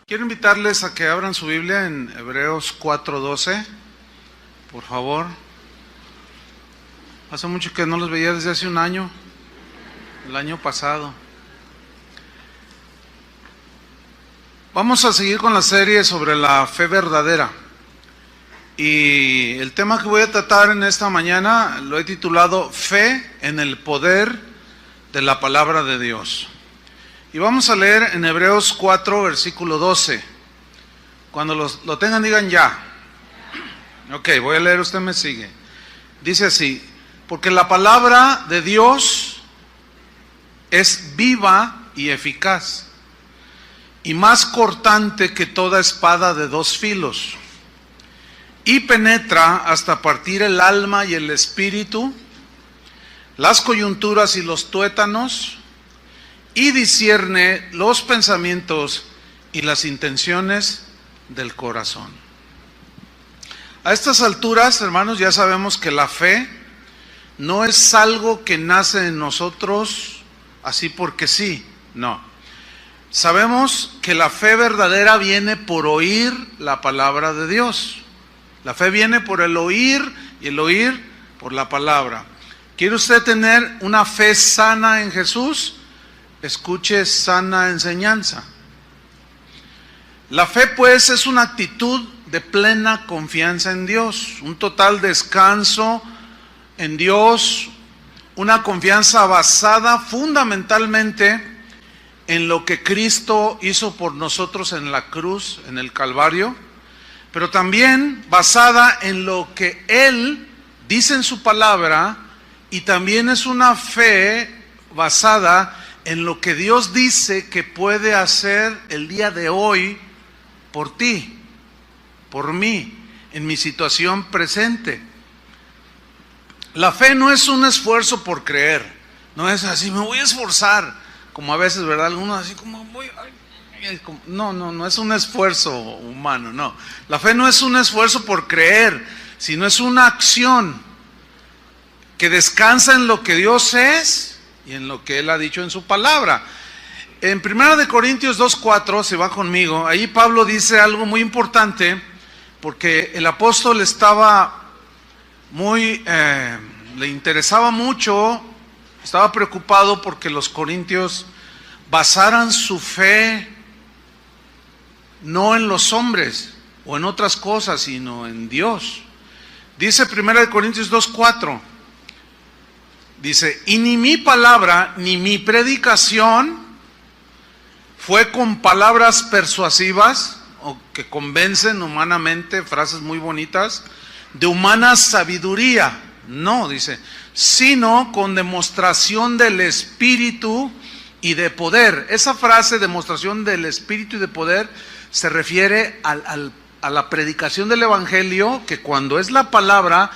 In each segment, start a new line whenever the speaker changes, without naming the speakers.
Quiero invitarles a que abran su Biblia en Hebreos 4:12, por favor. Hace mucho que no los veía, desde hace un año, el año pasado. Vamos a seguir con la serie sobre la fe verdadera. Y el tema que voy a tratar en esta mañana lo he titulado Fe en el poder de la palabra de Dios. Y vamos a leer en Hebreos 4, versículo 12. Cuando lo tengan, digan ya. Ok, voy a leer, usted me sigue. Dice así: porque la palabra de Dios es viva y eficaz, y más cortante que toda espada de dos filos, y penetra hasta partir el alma y el espíritu, las coyunturas y los tuétanos, y discierne los pensamientos y las intenciones del corazón. A estas alturas, hermanos, ya sabemos que la fe no es algo que nace en nosotros así porque sí, no. Sabemos que la fe verdadera viene por oír la palabra de Dios. La fe viene por el oír, y el oír por la palabra. ¿Quiere usted tener una fe sana en Jesús? Escuche sana enseñanza. La fe, pues, es una actitud de plena confianza en Dios, un total descanso en Dios, una confianza basada fundamentalmente en lo que Cristo hizo por nosotros en la cruz, en el Calvario, pero también basada en lo que Él dice en su palabra, y también es una fe basada en lo que Dios dice que puede hacer el día de hoy por ti, por mí, en mi situación presente. La fe no es un esfuerzo por creer, no es así, me voy a esforzar, como a veces, ¿verdad? Algunos así como no es un esfuerzo humano, no. La fe no es un esfuerzo por creer, sino es una acción que descansa en lo que Dios es y en lo que Él ha dicho en su palabra. En 1 Corintios 2:4, si va conmigo, ahí Pablo dice algo muy importante, porque el apóstol estaba le interesaba mucho, estaba preocupado porque los corintios basaran su fe no en los hombres o en otras cosas, sino en Dios. Dice 1 Corintios 2:4, dice: y ni mi palabra ni mi predicación fue con palabras persuasivas o que convencen humanamente, frases muy bonitas, de humana sabiduría. No, dice, sino con demostración del Espíritu y de poder. Esa frase, demostración del Espíritu y de poder, se refiere a la predicación del Evangelio, que cuando es la palabra,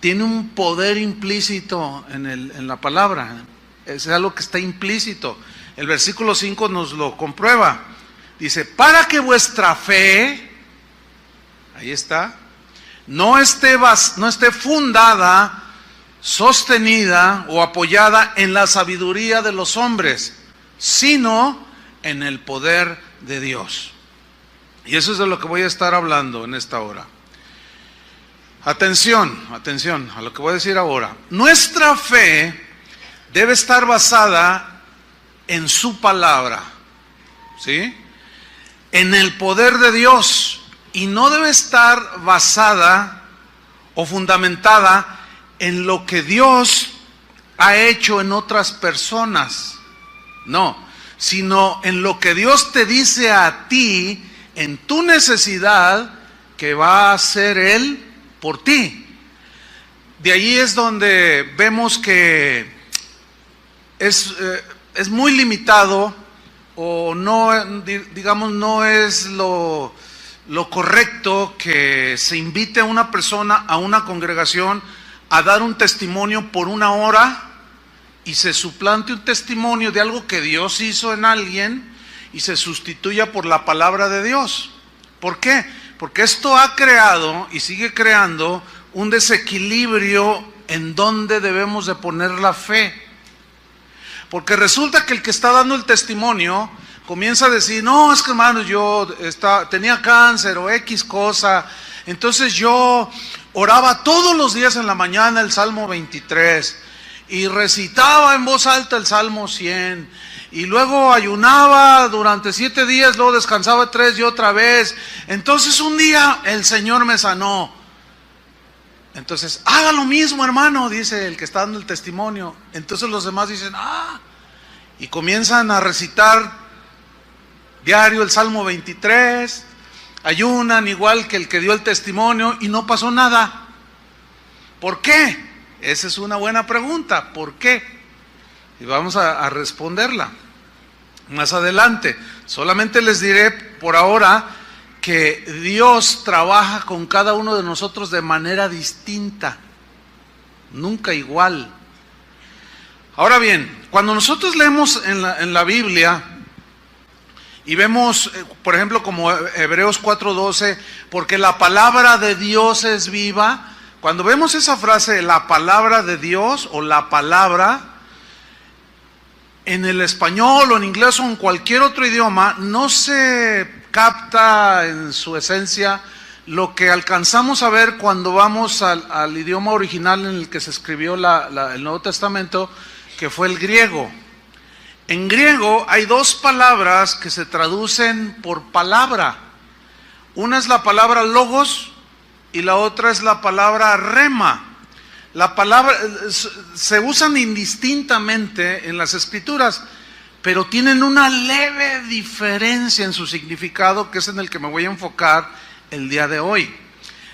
tiene un poder implícito en la palabra. Es algo que está implícito. El versículo 5 nos lo comprueba. Dice: para que vuestra fe, ahí está, no esté fundada, sostenida o apoyada en la sabiduría de los hombres, sino en el poder de Dios. Y eso es de lo que voy a estar hablando en esta hora. Atención a lo que voy a decir ahora. Nuestra fe debe estar basada en su palabra, ¿sí? En el poder de Dios, y no debe estar basada o fundamentada en lo que Dios ha hecho en otras personas, no, sino en lo que Dios te dice a ti en tu necesidad que va a hacer Él por ti. De ahí es donde vemos que es muy limitado, o no, digamos, no es lo correcto que se invite a una persona, a una congregación, a dar un testimonio por una hora y se suplante un testimonio de algo que Dios hizo en alguien y se sustituya por la palabra de Dios. ¿Por qué? Porque esto ha creado y sigue creando un desequilibrio en donde debemos de poner la fe. Porque resulta que el que está dando el testimonio comienza a decir, no, es que hermano, yo tenía cáncer o X cosa, entonces yo oraba todos los días en la mañana el Salmo 23 y recitaba en voz alta el Salmo 100 y luego ayunaba durante 7 días, luego descansaba 3 y otra vez. Entonces un día el Señor me sanó. Entonces, haga lo mismo, hermano, dice el que está dando el testimonio. Entonces los demás dicen, y comienzan a recitar diario el Salmo 23, ayunan igual que el que dio el testimonio y no pasó nada. ¿Por qué? Esa es una buena pregunta. ¿Por qué? Y vamos a responderla más adelante. Solamente les diré por ahora que Dios trabaja con cada uno de nosotros de manera distinta, nunca igual. Ahora bien, cuando nosotros leemos en la Biblia y vemos, por ejemplo, como Hebreos 4:12, porque la palabra de Dios es viva, cuando vemos esa frase, la palabra de Dios o la palabra, en el español o en inglés o en cualquier otro idioma, no se capta en su esencia lo que alcanzamos a ver cuando vamos al idioma original en el que se escribió el Nuevo Testamento, que fue el griego. En griego hay 2 palabras que se traducen por palabra. Una es la palabra logos y la otra es la palabra rema. La palabra se usan indistintamente en las Escrituras, pero tienen una leve diferencia en su significado, que es en el que me voy a enfocar el día de hoy.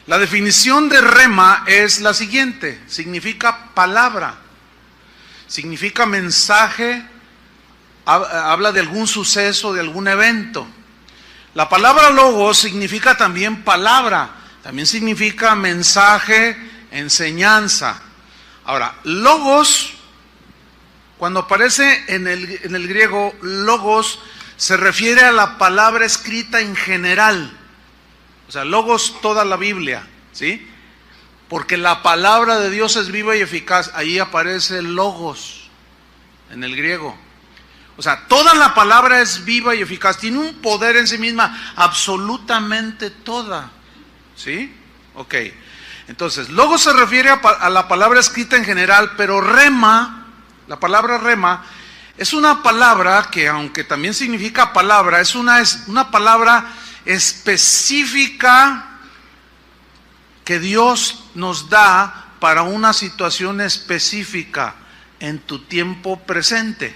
La definición de rema es la siguiente: significa palabra, significa mensaje, habla de algún suceso, de algún evento. La palabra logos significa también palabra, también significa mensaje, enseñanza. Ahora, logos, cuando aparece en el griego, logos se refiere a la palabra escrita en general. O sea, logos toda la Biblia, ¿sí? Porque la palabra de Dios es viva y eficaz. Ahí aparece logos en el griego. O sea, toda la palabra es viva y eficaz. Tiene un poder en sí misma, absolutamente toda. ¿Sí? Ok. Entonces, logos se refiere a la palabra escrita en general, pero rema, la palabra rema, es una palabra que, aunque también significa palabra, es una palabra específica que Dios nos da para una situación específica en tu tiempo presente.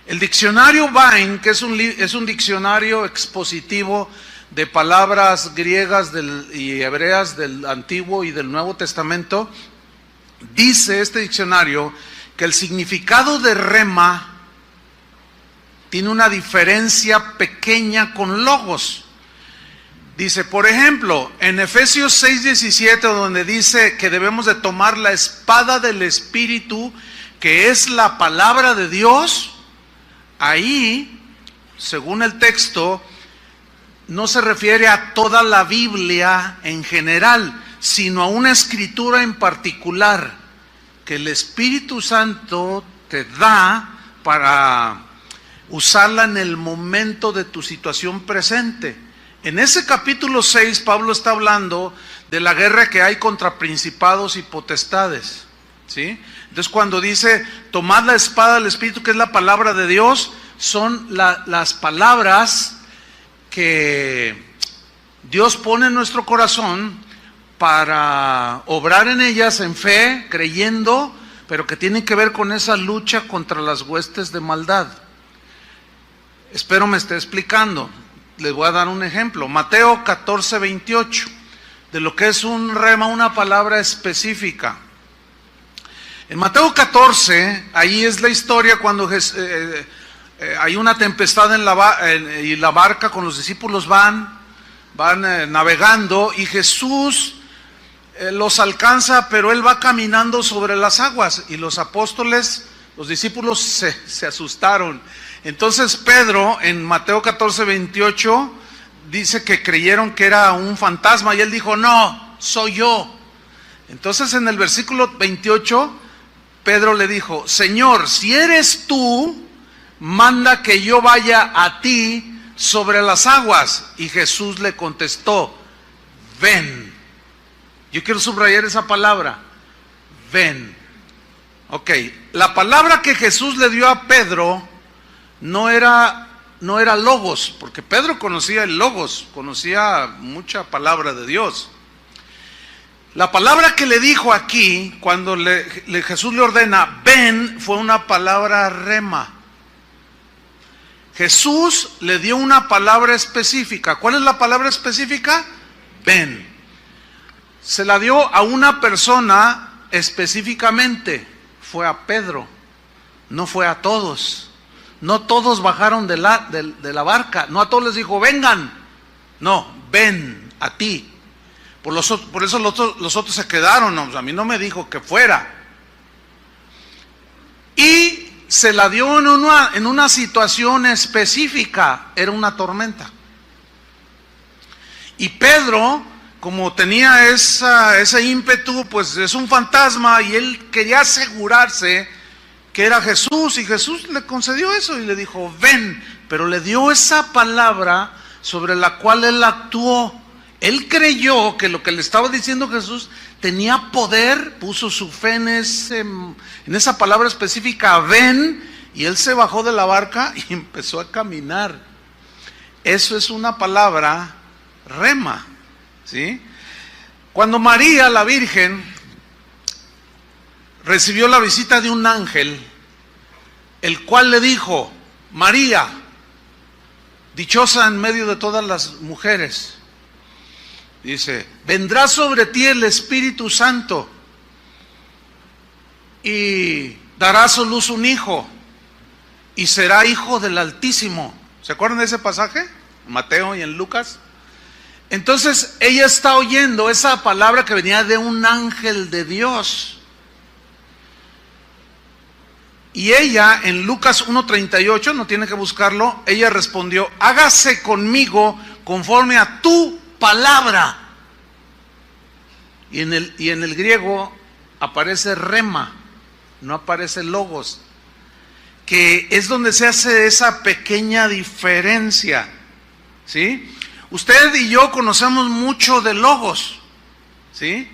El diccionario Vine, que es un diccionario expositivo de palabras griegas y hebreas del Antiguo y del Nuevo Testamento, dice este diccionario que el significado de rema tiene una diferencia pequeña con logos. Dice, por ejemplo, en Efesios 6:17, donde dice que debemos de tomar la espada del Espíritu, que es la palabra de Dios, ahí, según el texto, no se refiere a toda la Biblia en general, sino a una escritura en particular que el Espíritu Santo te da para usarla en el momento de tu situación presente. En ese capítulo 6, Pablo está hablando de la guerra que hay contra principados y potestades, ¿sí? Entonces, cuando dice, tomad la espada del Espíritu, que es la palabra de Dios, son las palabras que Dios pone en nuestro corazón para obrar en ellas en fe, creyendo, pero que tienen que ver con esa lucha contra las huestes de maldad. Espero me esté explicando. Les voy a dar un ejemplo. Mateo 14:28, de lo que es un rema, una palabra específica. En Mateo 14, ahí es la historia cuando hay una tempestad y la barca con los discípulos van navegando y Jesús los alcanza, pero Él va caminando sobre las aguas y los apóstoles, los discípulos se asustaron. Entonces Pedro en Mateo 14:28 dice que creyeron que era un fantasma y Él dijo, no, soy yo. Entonces en el versículo 28 Pedro le dijo, Señor, si eres tú, manda que yo vaya a ti sobre las aguas. Y Jesús le contestó, ven. Yo quiero subrayar esa palabra, ven. Ok, la palabra que Jesús le dio a Pedro no era logos, porque Pedro conocía el logos, conocía mucha palabra de Dios. La palabra que le dijo aquí, cuando Jesús le ordena, ven, fue una palabra rema. Jesús le dio una palabra específica. ¿Cuál es la palabra específica? Ven. Se la dio a una persona específicamente. Fue a Pedro, no fue a todos. No todos bajaron de la barca. No a todos les dijo, vengan. No, ven a ti. Por eso los otros se quedaron. No, a mí no me dijo que fuera. Y se la dio en una situación específica. Era una tormenta. Y Pedro, como tenía ese ímpetu, pues es un fantasma, y él quería asegurarse que era Jesús, y Jesús le concedió eso y le dijo, ven, pero le dio esa palabra sobre la cual él actuó. Él creyó que lo que le estaba diciendo Jesús tenía poder, puso su fe en esa palabra específica, ven, y él se bajó de la barca y empezó a caminar. Eso es una palabra rema, ¿sí? Cuando María, la Virgen, recibió la visita de un ángel, el cual le dijo, María, dichosa en medio de todas las mujeres, dice, vendrá sobre ti el Espíritu Santo y darás a luz un hijo y será hijo del Altísimo. ¿Se acuerdan de ese pasaje? En Mateo y en Lucas. Entonces ella está oyendo esa palabra que venía de un ángel de Dios. Y ella en Lucas 1:38, no tiene que buscarlo, ella respondió, hágase conmigo conforme a tu palabra. Y en el griego aparece rema, no aparece logos, que es donde se hace esa pequeña diferencia, ¿sí? Usted y yo conocemos mucho de logos, ¿sí?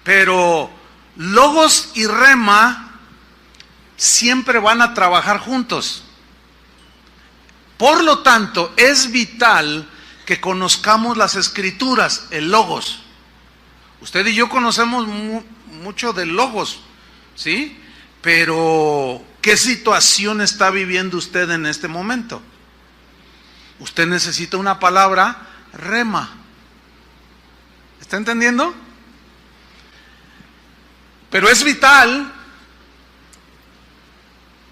Pero logos y rema siempre van a trabajar juntos. Por lo tanto, es vital que conozcamos las escrituras, el logos. Usted y yo conocemos mucho de logos, ¿sí? Pero, ¿qué situación está viviendo usted en este momento? Usted necesita una palabra rema. ¿Está entendiendo? Pero es vital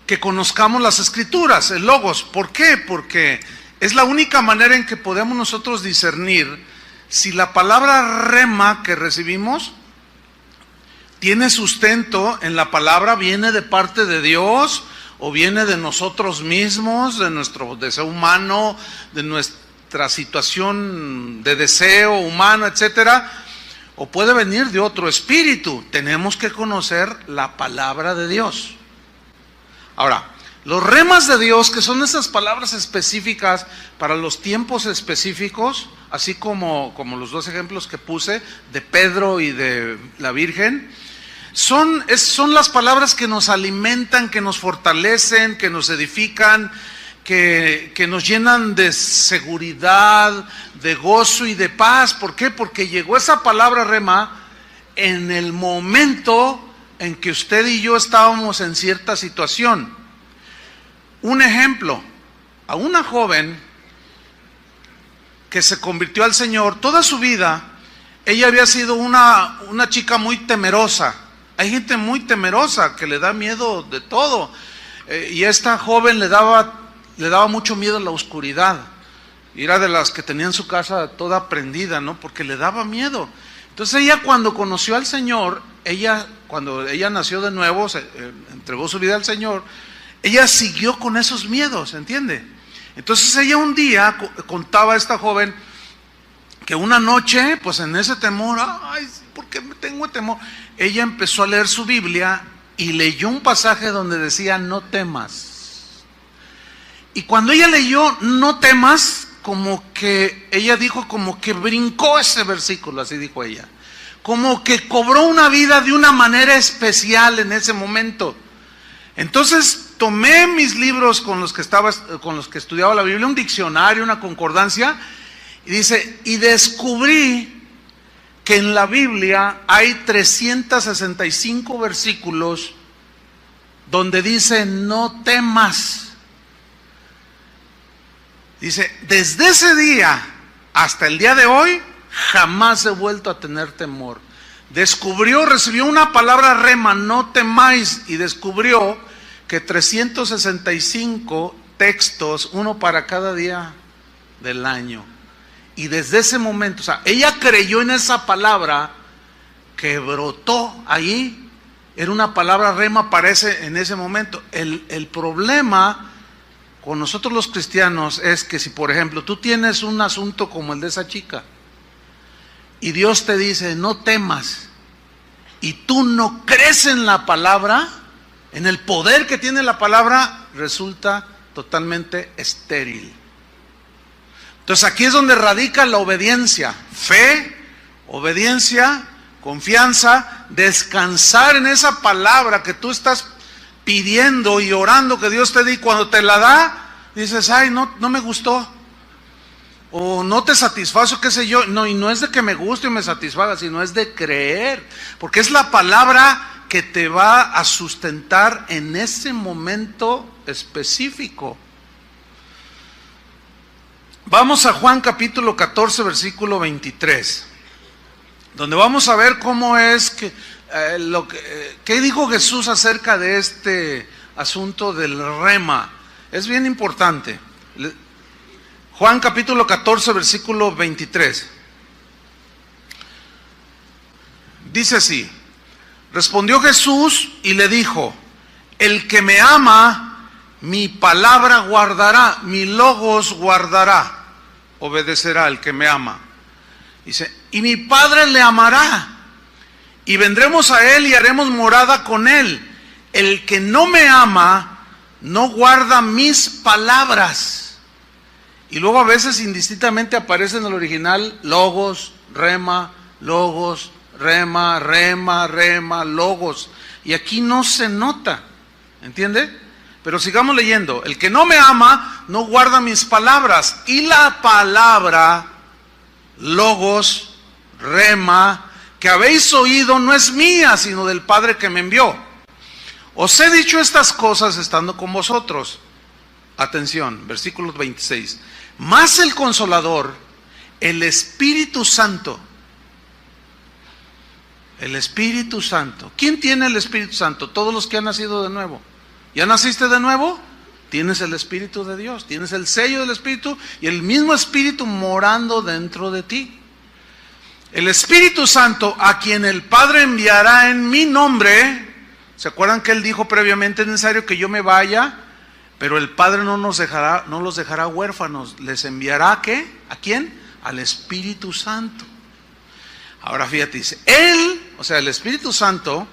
que conozcamos las escrituras, el logos. ¿Por qué? Porque es la única manera en que podemos nosotros discernir si la palabra rema que recibimos tiene sustento en la palabra, viene de parte de Dios o viene de nosotros mismos, de nuestro deseo humano, de nuestra situación de deseo humano, etcétera, o puede venir de otro espíritu. Tenemos que conocer la palabra de Dios. Ahora, los remas de Dios, que son esas palabras específicas para los tiempos específicos, así como los dos ejemplos que puse, de Pedro y de la Virgen, son las palabras que nos alimentan, que nos fortalecen, que nos edifican, que nos llenan de seguridad, de gozo y de paz. ¿Por qué? Porque llegó esa palabra rema en el momento en que usted y yo estábamos en cierta situación. Un ejemplo, a una joven que se convirtió al Señor, toda su vida, ella había sido una chica muy temerosa. Hay gente muy temerosa que le da miedo de todo. Y esta joven le daba mucho miedo a la oscuridad. Y era de las que tenían su casa toda prendida, ¿no? Porque le daba miedo. Entonces ella, cuando conoció al Señor, cuando ella nació de nuevo, entregó su vida al Señor, ella siguió con esos miedos, ¿entiende? Entonces ella un día contaba a esta joven que una noche, pues en ese temor, ay, ¿por qué tengo temor? Ella empezó a leer su Biblia y leyó un pasaje donde decía, no temas. Y cuando ella leyó, no temas, como que ella dijo, como que brincó ese versículo, así dijo ella. Como que cobró una vida de una manera especial en ese momento. Entonces tomé mis libros con los que estudiaba la Biblia, un diccionario, una concordancia, y dice, y descubrí que en la Biblia hay 365 versículos donde dice no temas. Dice, desde ese día hasta el día de hoy, jamás he vuelto a tener temor. Recibió una palabra rema, no temáis, y descubrió que 365 textos, uno para cada día del año. Y desde ese momento, o sea, ella creyó en esa palabra que brotó allí. Era una palabra rema en ese momento. El problema con nosotros los cristianos es que si, por ejemplo, tú tienes un asunto como el de esa chica y Dios te dice no temas, y tú no crees en la palabra, en el poder que tiene la palabra, resulta totalmente estéril. Entonces aquí es donde radica la obediencia, fe, obediencia, confianza, descansar en esa palabra que tú estás pidiendo y orando que Dios te dé, y cuando te la da, dices, ay, no me gustó, o no te satisfazo, qué sé yo. No, y no es de que me guste o me satisfaga, sino es de creer, porque es la palabra que te va a sustentar en ese momento específico. Vamos a Juan capítulo 14, versículo 23, donde vamos a ver cómo es que ¿qué dijo Jesús acerca de este asunto del rema? Es bien importante. Juan capítulo 14, versículo 23. Dice así: respondió Jesús y le dijo, el que me ama, mi palabra guardará, mi logos guardará, obedecerá el que me ama. Dice, y mi Padre le amará, y vendremos a él y haremos morada con él. El que no me ama, no guarda mis palabras. Y luego a veces indistintamente aparece en el original logos, rema, logos, rema, rema, rema, logos. Y aquí no se nota, ¿entiende? Pero sigamos leyendo. El que no me ama, no guarda mis palabras. Y la palabra, logos, rema, que habéis oído, no es mía, sino del Padre que me envió. Os he dicho estas cosas estando con vosotros. Atención, versículo 26. Mas el Consolador, el Espíritu Santo. El Espíritu Santo. ¿Quién tiene el Espíritu Santo? Todos los que han nacido de nuevo. ¿Ya naciste de nuevo? Tienes el Espíritu de Dios, tienes el sello del Espíritu y el mismo Espíritu morando dentro de ti. El Espíritu Santo, a quien el Padre enviará en mi nombre. ¿Se acuerdan que Él dijo previamente, es necesario que yo me vaya? Pero el Padre no los dejará huérfanos. ¿Les enviará a qué? ¿A quién? Al Espíritu Santo. Ahora fíjate, dice, Él, o sea, el Espíritu Santo,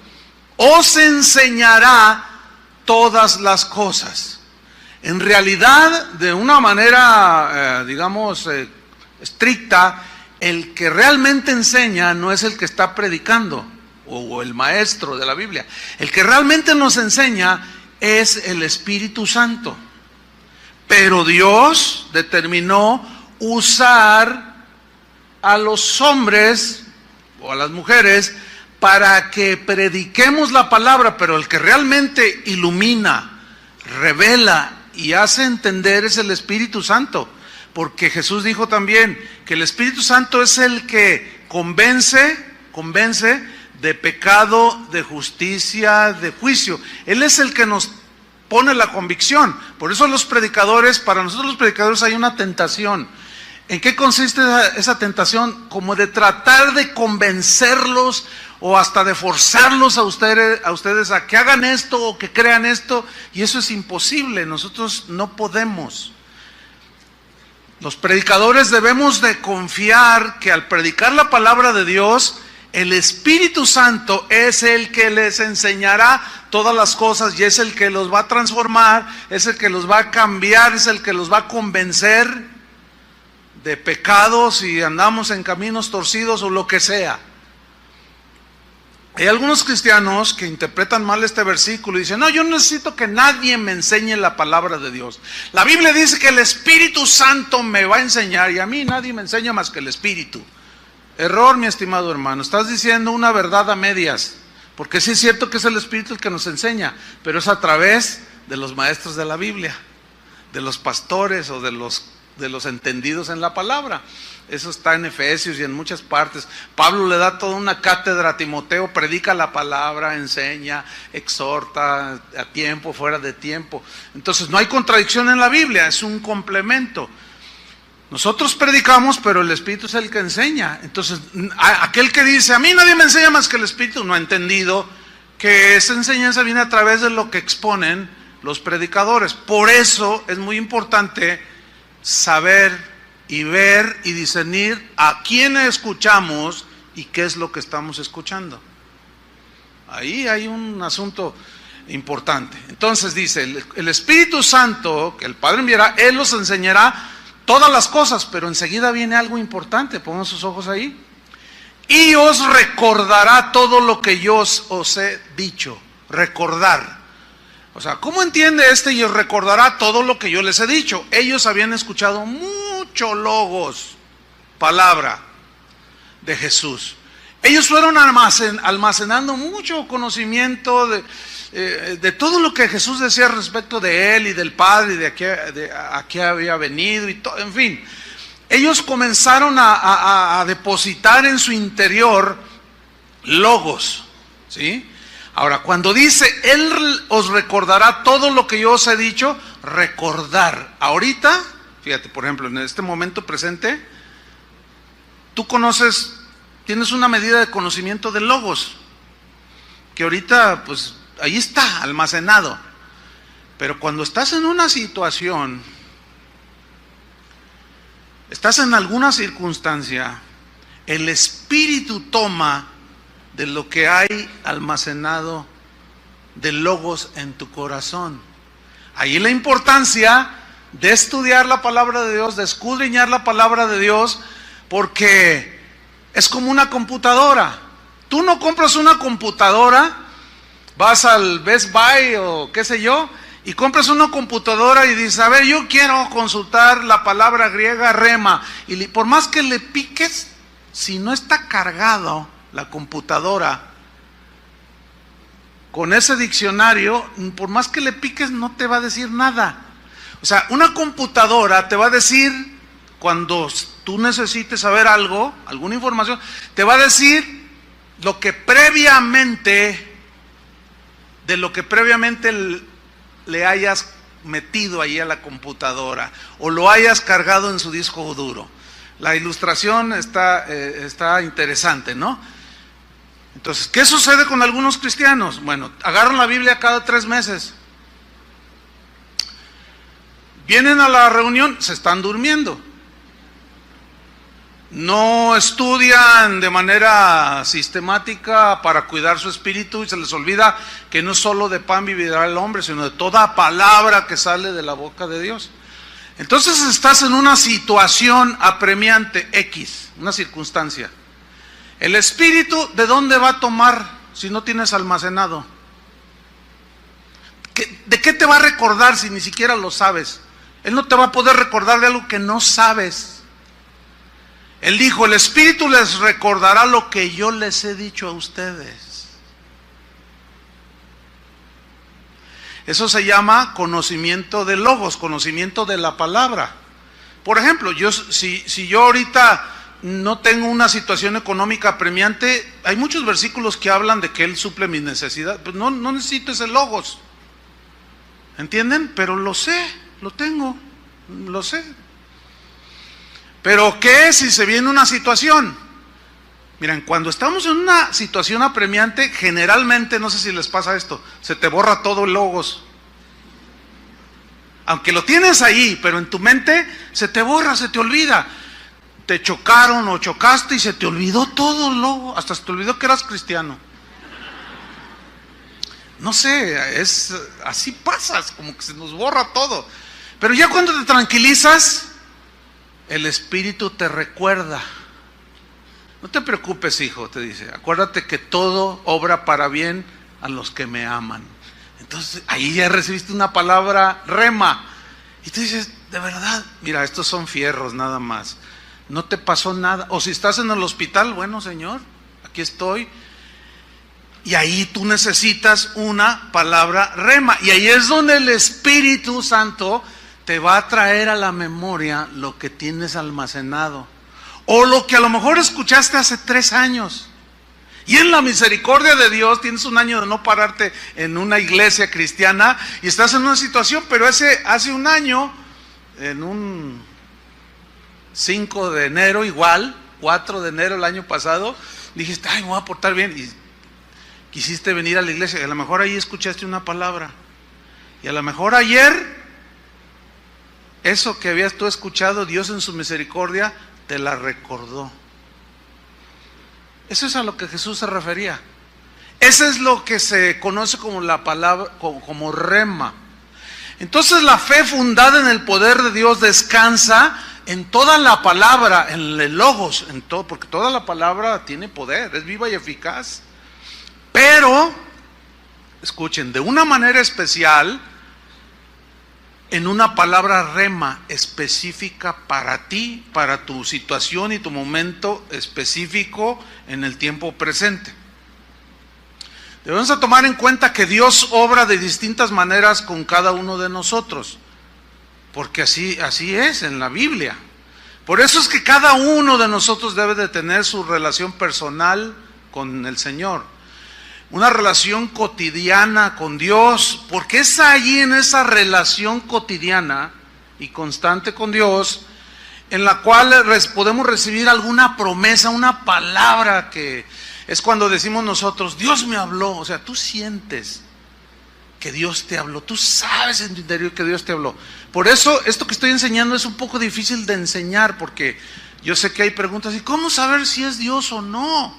os enseñará todas las cosas. En realidad, de una manera, estricta, el que realmente enseña no es el que está predicando o el maestro de la Biblia. El que realmente nos enseña es el Espíritu Santo. Pero Dios determinó usar a los hombres o a las mujeres para que prediquemos la palabra, pero el que realmente ilumina, revela y hace entender es el Espíritu Santo. Porque Jesús dijo también que el Espíritu Santo es el que convence de pecado, de justicia, de juicio. Él es el que nos pone la convicción. Por eso para nosotros los predicadores hay una tentación. ¿En qué consiste esa tentación? Como de tratar de convencerlos o hasta de forzarlos a ustedes a que hagan esto o que crean esto, y eso es imposible. Nosotros no podemos. Los predicadores debemos de confiar que al predicar la palabra de Dios, El Espíritu Santo es el que les enseñará todas las cosas y es el que los va a transformar, es el que los va a cambiar, es el que los va a convencer de pecados si andamos en caminos torcidos o lo que sea. Hay algunos cristianos que interpretan mal este versículo y dicen: no, yo no necesito que nadie me enseñe la palabra de Dios. La Biblia dice que el Espíritu Santo me va a enseñar y a mí nadie me enseña más que el Espíritu. Error, mi estimado hermano, estás diciendo una verdad a medias, porque sí es cierto que es el Espíritu el que nos enseña, pero es a través de los maestros de la Biblia, de los pastores o de los entendidos en la palabra. Eso está en Efesios y en muchas partes. Pablo le da toda una cátedra a Timoteo, predica la palabra, enseña, exhorta a tiempo, fuera de tiempo. Entonces no hay contradicción en la Biblia, es un complemento. Nosotros predicamos, pero el Espíritu es el que enseña. Entonces aquel que dice: a mí nadie me enseña más que el Espíritu, no ha entendido que esa enseñanza viene a través de lo que exponen los predicadores. Por eso es muy importante saber y ver y discernir a quién escuchamos y qué es lo que estamos escuchando. Ahí hay un asunto importante. Entonces dice, el Espíritu Santo que el Padre enviará, Él los enseñará todas las cosas, pero enseguida viene algo importante, pongan sus ojos ahí. Y os recordará todo lo que yo os he dicho. Recordar. O sea, ¿cómo entiende y os recordará todo lo que yo les he dicho? Ellos habían escuchado mucho logos, palabra de Jesús. Ellos fueron almacenando mucho conocimiento de todo lo que Jesús decía respecto de Él y del Padre y de a qué había venido y todo, en fin. Ellos comenzaron a depositar en su interior logos, ¿sí? Ahora, cuando dice, Él os recordará todo lo que yo os he dicho, recordar. Ahorita, fíjate, por ejemplo, en este momento presente, tú tienes una medida de conocimiento de logos, que ahorita, pues, ahí está, almacenado. Pero cuando estás en una situación, estás en alguna circunstancia, el Espíritu toma de lo que hay almacenado de logos en tu corazón. Ahí la importancia de estudiar la palabra de Dios, de escudriñar la palabra de Dios, porque es como una computadora. Tú no compras una computadora, vas al Best Buy o qué sé yo, y compras una computadora y dices: a ver, yo quiero consultar la palabra griega rema, y por más que le piques, si no está cargado la computadora con ese diccionario, por más que le piques no te va a decir nada. O sea, una computadora te va a decir, cuando tú necesites saber algo, alguna información, te va a decir de lo que previamente le hayas metido ahí a la computadora o lo hayas cargado en su disco duro. La ilustración está interesante, ¿no? Entonces, ¿qué sucede con algunos cristianos? Bueno, agarran la Biblia cada 3 meses. Vienen a la reunión, se están durmiendo. No estudian de manera sistemática para cuidar su espíritu y se les olvida que no solo de pan vivirá el hombre, sino de toda palabra que sale de la boca de Dios. Entonces estás en una situación apremiante X, una circunstancia. El Espíritu, ¿de dónde va a tomar si no tienes almacenado? ¿De qué te va a recordar si ni siquiera lo sabes? Él no te va a poder recordar de algo que no sabes. Él dijo: el Espíritu les recordará lo que yo les he dicho a ustedes. Eso se llama conocimiento de logos, conocimiento de la palabra. Por ejemplo, si yo ahorita no tengo una situación económica apremiante, hay muchos versículos que hablan de que Él suple mis necesidades. Pues no necesito ese logos, ¿entienden? Pero lo sé, lo tengo, lo sé. Pero ¿qué si se viene una situación? Miren, cuando estamos en una situación apremiante, generalmente, no sé si les pasa esto, se te borra todo el logos. Aunque lo tienes ahí, pero en tu mente se te borra, se te olvida. te chocaron o chocaste y se te olvidó todo, luego, hasta se te olvidó que eras cristiano. No sé, así pasas, como que se nos borra todo. Pero ya cuando te tranquilizas, el Espíritu te recuerda. No te preocupes, hijo, te dice, acuérdate que todo obra para bien a los que me aman. Entonces, ahí ya recibiste una palabra rema. Y tú dices, de verdad, mira, estos son fierros nada más. No te pasó nada. O si estás en el hospital, bueno, Señor, aquí estoy. Y ahí tú necesitas una palabra rema. Y ahí es donde el Espíritu Santo te va a traer a la memoria lo que tienes almacenado. O lo que a lo mejor escuchaste hace 3 años. Y en la misericordia de Dios tienes un año de no pararte en una iglesia cristiana y estás en una situación, pero hace un año, en un 5 de enero igual, 4 de enero el año pasado, dijiste, ay, me voy a portar bien. Y quisiste venir a la iglesia y a lo mejor ahí escuchaste una palabra. Y a lo mejor ayer, eso que habías tú escuchado, Dios en su misericordia te la recordó. Eso es a lo que Jesús se refería. Eso es lo que se conoce como la palabra, como rema. Entonces la fe fundada en el poder de Dios descansa en toda la palabra, en el logos, en todo, porque toda la palabra tiene poder, es viva y eficaz. Pero, escuchen, de una manera especial, en una palabra rema específica para ti, para tu situación y tu momento específico en el tiempo presente. Debemos tomar en cuenta que Dios obra de distintas maneras con cada uno de nosotros, porque así es en la Biblia. Por eso es que cada uno de nosotros debe de tener su relación personal con el Señor. Una relación cotidiana con Dios, porque es allí en esa relación cotidiana y constante con Dios, en la cual podemos recibir alguna promesa, una palabra, que es cuando decimos nosotros, Dios me habló. O sea, tú sientes que Dios te habló, tú sabes en tu interior que Dios te habló. Por eso, esto que estoy enseñando es un poco difícil de enseñar, porque yo sé que hay preguntas, ¿y cómo saber si es Dios o no?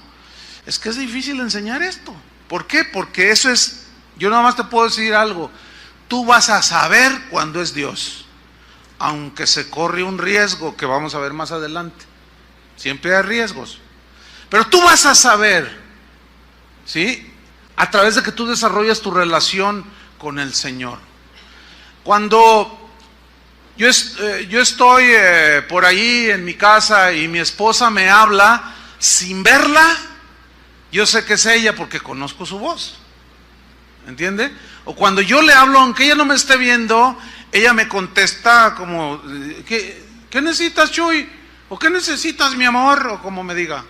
Es que es difícil enseñar esto. ¿Por qué? Porque eso es, yo nada más te puedo decir algo, tú vas a saber cuándo es Dios, aunque se corre un riesgo que vamos a ver más adelante. Siempre hay riesgos, pero tú vas a saber, ¿sí? A través de que tú desarrollas tu relación con el Señor. Cuando yo estoy por ahí en mi casa y mi esposa me habla sin verla, yo sé que es ella porque conozco su voz, ¿entiende? O cuando yo le hablo, aunque ella no me esté viendo, ella me contesta como, ¿qué necesitas, Chuy? ¿O qué necesitas, mi amor? O como me diga.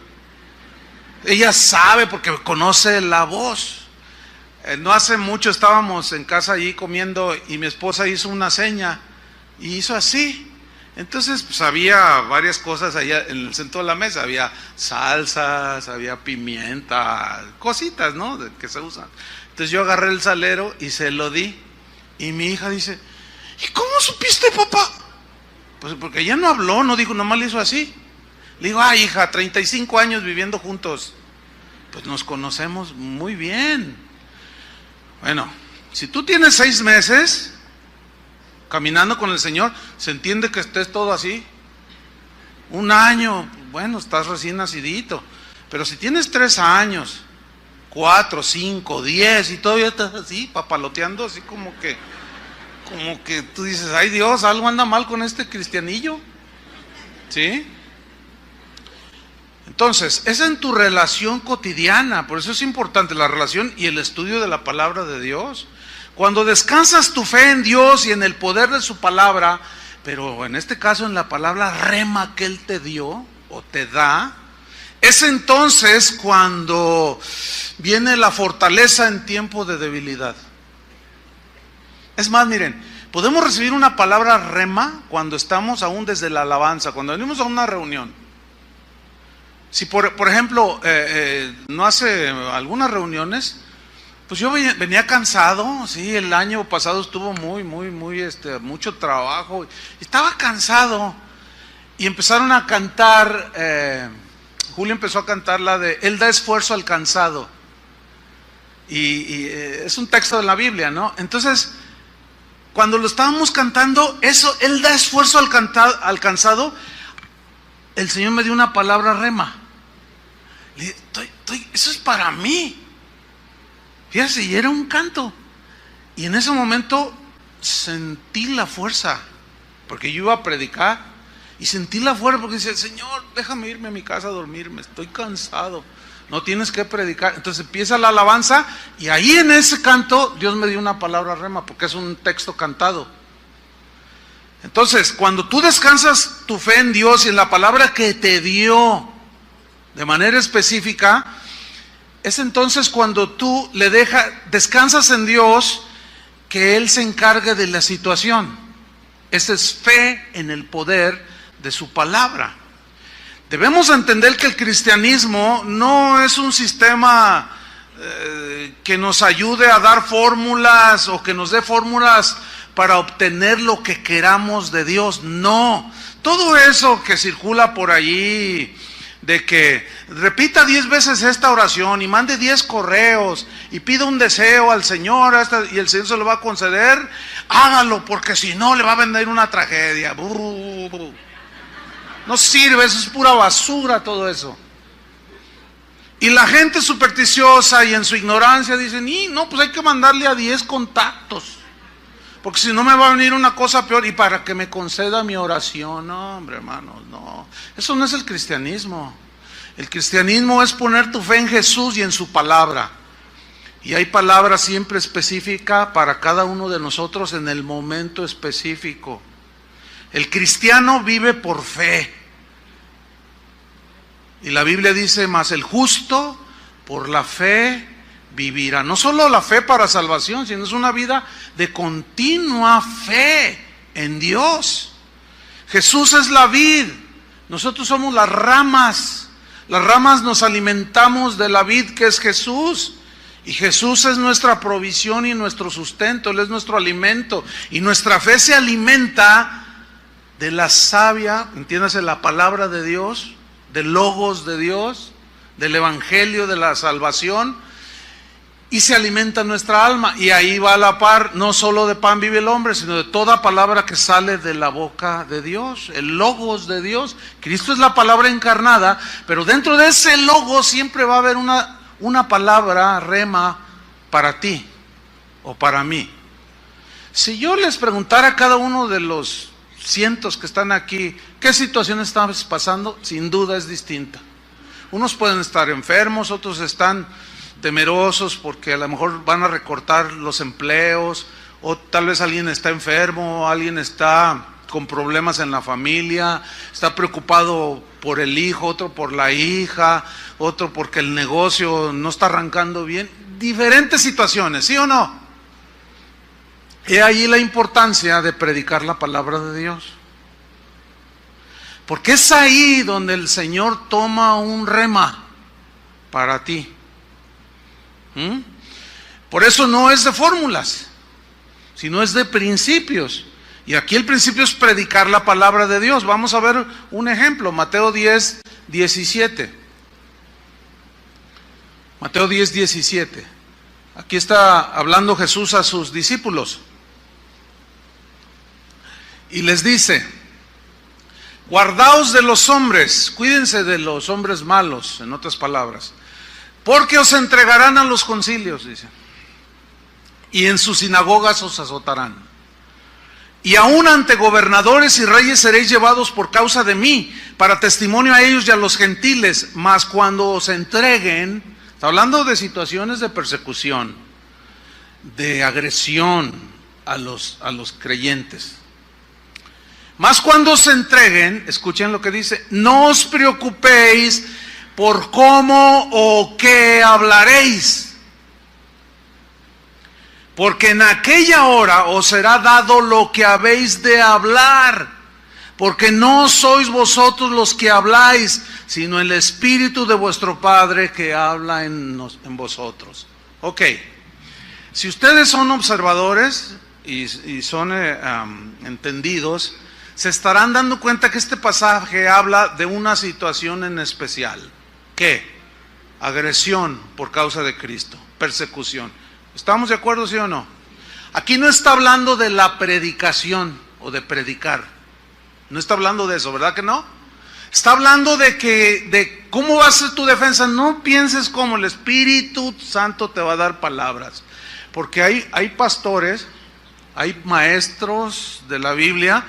Ella sabe porque conoce la voz. No hace mucho estábamos en casa allí comiendo y mi esposa hizo una seña y hizo así. Entonces, pues había varias cosas allá en el centro de la mesa, había salsas, había pimienta, cositas, ¿no? Que se usan. Entonces yo agarré el salero y se lo di. Y mi hija dice, ¿y cómo supiste, papá? Pues porque ella no habló, no dijo, nomás le hizo así. Le digo, ay, hija, 35 años viviendo juntos, pues nos conocemos muy bien. Bueno, si tú tienes 6 meses caminando con el Señor, se entiende que estés todo así. 1 año, bueno, estás recién nacidito. Pero si tienes 3 años, 4, 5, 10 y todavía estás así, papaloteando, así como que tú dices, ay Dios, algo anda mal con este cristianillo, ¿sí? Entonces, es en tu relación cotidiana, por eso es importante la relación y el estudio de la palabra de Dios. Cuando descansas tu fe en Dios y en el poder de su palabra, pero en este caso en la palabra rema que Él te dio o te da, es entonces cuando viene la fortaleza en tiempo de debilidad. Es más, miren, podemos recibir una palabra rema cuando estamos aún desde la alabanza, cuando venimos a una reunión. Si por ejemplo, no hace algunas reuniones, pues yo venía cansado, sí, el año pasado estuvo mucho trabajo, estaba cansado y empezaron a cantar, Julio empezó a cantar la de Él da esfuerzo al cansado. Y es un texto de la Biblia, ¿no? Entonces, cuando lo estábamos cantando, eso, Él da esfuerzo al cansado, el Señor me dio una palabra rema. Le dije, eso es para mí. Fíjate, y era un canto. Y en ese momento sentí la fuerza, porque yo iba a predicar, y sentí la fuerza porque dice, Señor, déjame irme a mi casa a dormirme, estoy cansado, no tienes que predicar. Entonces empieza la alabanza, y ahí en ese canto Dios me dio una palabra rema, porque es un texto cantado. Entonces, cuando tú descansas tu fe en Dios y en la palabra que te dio de manera específica, es entonces cuando tú descansas en Dios, que Él se encargue de la situación. Esa es fe en el poder de su palabra. Debemos entender que el cristianismo no es un sistema que nos ayude a dar fórmulas o que nos dé fórmulas para obtener lo que queramos de Dios. No, todo eso que circula por allí, de que repita 10 veces esta oración y mande 10 correos y pida un deseo al Señor y el Señor se lo va a conceder, hágalo, porque si no le va a venir una tragedia. No sirve, eso es pura basura todo eso. Y la gente supersticiosa y en su ignorancia dicen, no, pues hay que mandarle a 10 contactos, porque si no me va a venir una cosa peor, y para que me conceda mi oración. No, hombre, hermanos, no. Eso no es el cristianismo. El cristianismo es poner tu fe en Jesús y en su palabra. Y hay palabra siempre específica para cada uno de nosotros en el momento específico. El cristiano vive por fe. Y la Biblia dice, mas el justo por la fe vivirá. No solo la fe para salvación, sino es una vida de continua fe en Dios. Jesús es la vid, nosotros somos las ramas. Las ramas nos alimentamos de la vid que es Jesús. Y Jesús es nuestra provisión y nuestro sustento, Él es nuestro alimento. Y nuestra fe se alimenta de la savia, entiéndase, la palabra de Dios, del logos de Dios, del evangelio de la salvación, y se alimenta nuestra alma. Y ahí va a la par, no solo de pan vive el hombre, sino de toda palabra que sale de la boca de Dios, el logos de Dios. Cristo es la palabra encarnada, pero dentro de ese logos siempre va a haber una palabra rema para ti o para mí. Si yo les preguntara a cada uno de los cientos que están aquí, ¿qué situación estamos pasando? Sin duda es distinta. Unos pueden estar enfermos, otros están temerosos porque a lo mejor van a recortar los empleos, o tal vez alguien está enfermo, alguien está con problemas en la familia, está preocupado por el hijo, otro por la hija, otro porque el negocio no está arrancando bien. Diferentes situaciones, ¿sí o no? He ahí la importancia de predicar la palabra de Dios. Porque es ahí donde el Señor toma un rema para ti. Por eso no es de fórmulas, sino es de principios. Y aquí el principio es predicar la palabra de Dios. Vamos a ver un ejemplo, Mateo 10, 17. Mateo 10, 17. Aquí está hablando Jesús a sus discípulos. Y les dice, guardaos de los hombres, cuídense de los hombres malos, en otras palabras, porque os entregarán a los concilios, dice, y en sus sinagogas os azotarán. Y aún ante gobernadores y reyes seréis llevados por causa de mí, para testimonio a ellos y a los gentiles. Mas cuando os entreguen, está hablando de situaciones de persecución, de agresión a los creyentes. Mas cuando os entreguen, escuchen lo que dice, no os preocupéis por cómo o qué hablaréis, porque en aquella hora os será dado lo que habéis de hablar, porque no sois vosotros los que habláis, sino el Espíritu de vuestro Padre que habla en vosotros. Ok, si ustedes son observadores y son entendidos, se estarán dando cuenta que este pasaje habla de una situación en especial. ¿Qué? Agresión por causa de Cristo, persecución. ¿Estamos de acuerdo, sí o no? Aquí no está hablando de la predicación o de predicar. No está hablando de eso, ¿verdad que no? Está hablando de cómo va a ser tu defensa. No pienses como el Espíritu Santo te va a dar palabras. Porque hay pastores, hay maestros de la Biblia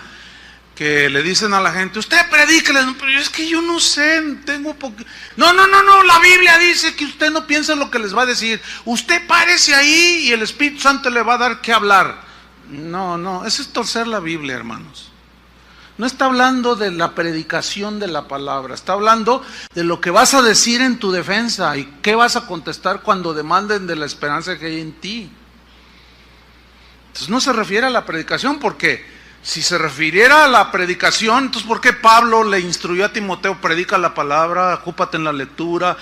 que le dicen a la gente, usted predíquele, pero es que yo no sé, tengo No, la Biblia dice que usted no piensa en lo que les va a decir. Usted párese ahí y el Espíritu Santo le va a dar que hablar. No, eso es torcer la Biblia, hermanos. No está hablando de la predicación de la palabra, está hablando de lo que vas a decir en tu defensa y qué vas a contestar cuando demanden de la esperanza que hay en ti. Entonces no se refiere a la predicación, porque si se refiriera a la predicación, entonces ¿por qué Pablo le instruyó a Timoteo, predica la palabra, ocúpate en la lectura,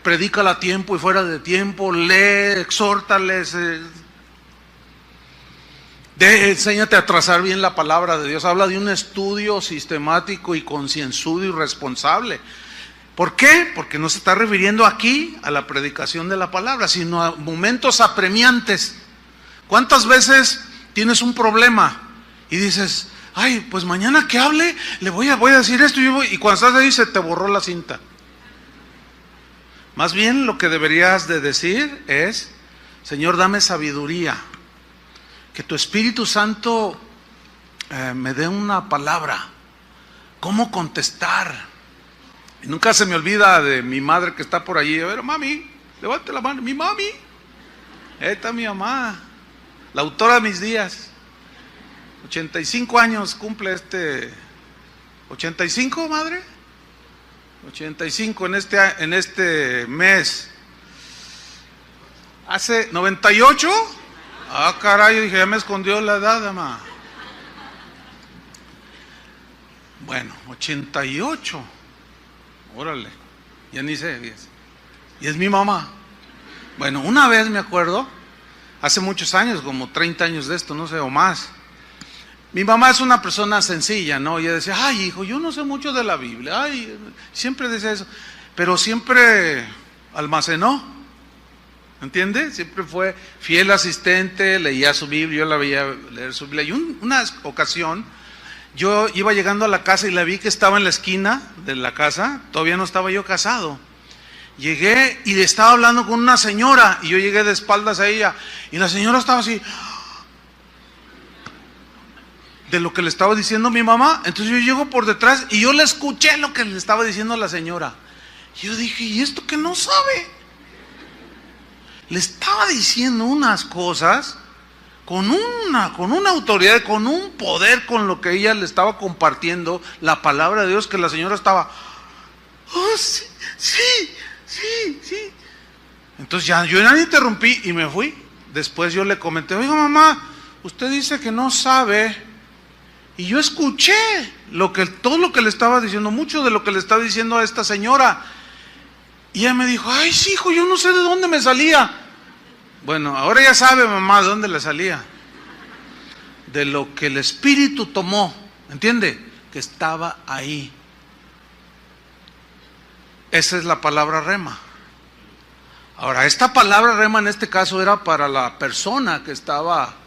predícala a tiempo y fuera de tiempo, lee, exhórtales, enséñate a trazar bien la palabra de Dios? Habla de un estudio sistemático y concienzudo y responsable. ¿Por qué? Porque no se está refiriendo aquí a la predicación de la palabra, sino a momentos apremiantes. ¿Cuántas veces tienes un problema y dices, ay, pues mañana que hable, le voy a decir esto, y cuando estás ahí se te borró la cinta? Más bien lo que deberías de decir es, Señor, dame sabiduría, que tu Espíritu Santo me dé una palabra, cómo contestar. Y nunca se me olvida de mi madre que está por allí. A ver, mami, levante la mano. Mi mami, esta es mi mamá, la autora de mis días. 85 años cumple 85, madre. 85 en este mes. Hace 98. Ah, caray, dije, ya me escondió la edad, mamá. Bueno, 88. Órale, ya ni sé. Y es mi mamá. Bueno, una vez me acuerdo, hace muchos años, como 30 años de esto, no sé, o más. Mi mamá es una persona sencilla, ¿no? Y ella decía, ay, hijo, yo no sé mucho de la Biblia. Ay, siempre decía eso. Pero siempre almacenó, ¿entiende? Siempre fue fiel asistente, leía su Biblia, yo la veía leer su Biblia. Y una ocasión, yo iba llegando a la casa y la vi que estaba en la esquina de la casa, todavía no estaba yo casado. Llegué y estaba hablando con una señora, y yo llegué de espaldas a ella, y la señora estaba así, de lo que le estaba diciendo mi mamá. Entonces yo llego por detrás y yo le escuché lo que le estaba diciendo la señora. Y yo dije, ¿y esto que no sabe? Le estaba diciendo unas cosas con una autoridad, con un poder, con lo que ella le estaba compartiendo la palabra de Dios, que la señora estaba, oh, sí. Entonces yo ya interrumpí y me fui. Después yo le comenté, oiga mamá, usted dice que no sabe. Y yo escuché todo lo que le estaba diciendo, mucho de lo que le estaba diciendo a esta señora. Y ella me dijo, ay, sí, hijo, yo no sé de dónde me salía. Bueno, ahora ya sabe mamá de dónde le salía. De lo que el Espíritu tomó, ¿entiende? Que estaba ahí. Esa es la palabra rema. Ahora, esta palabra rema en este caso era para la persona que estaba...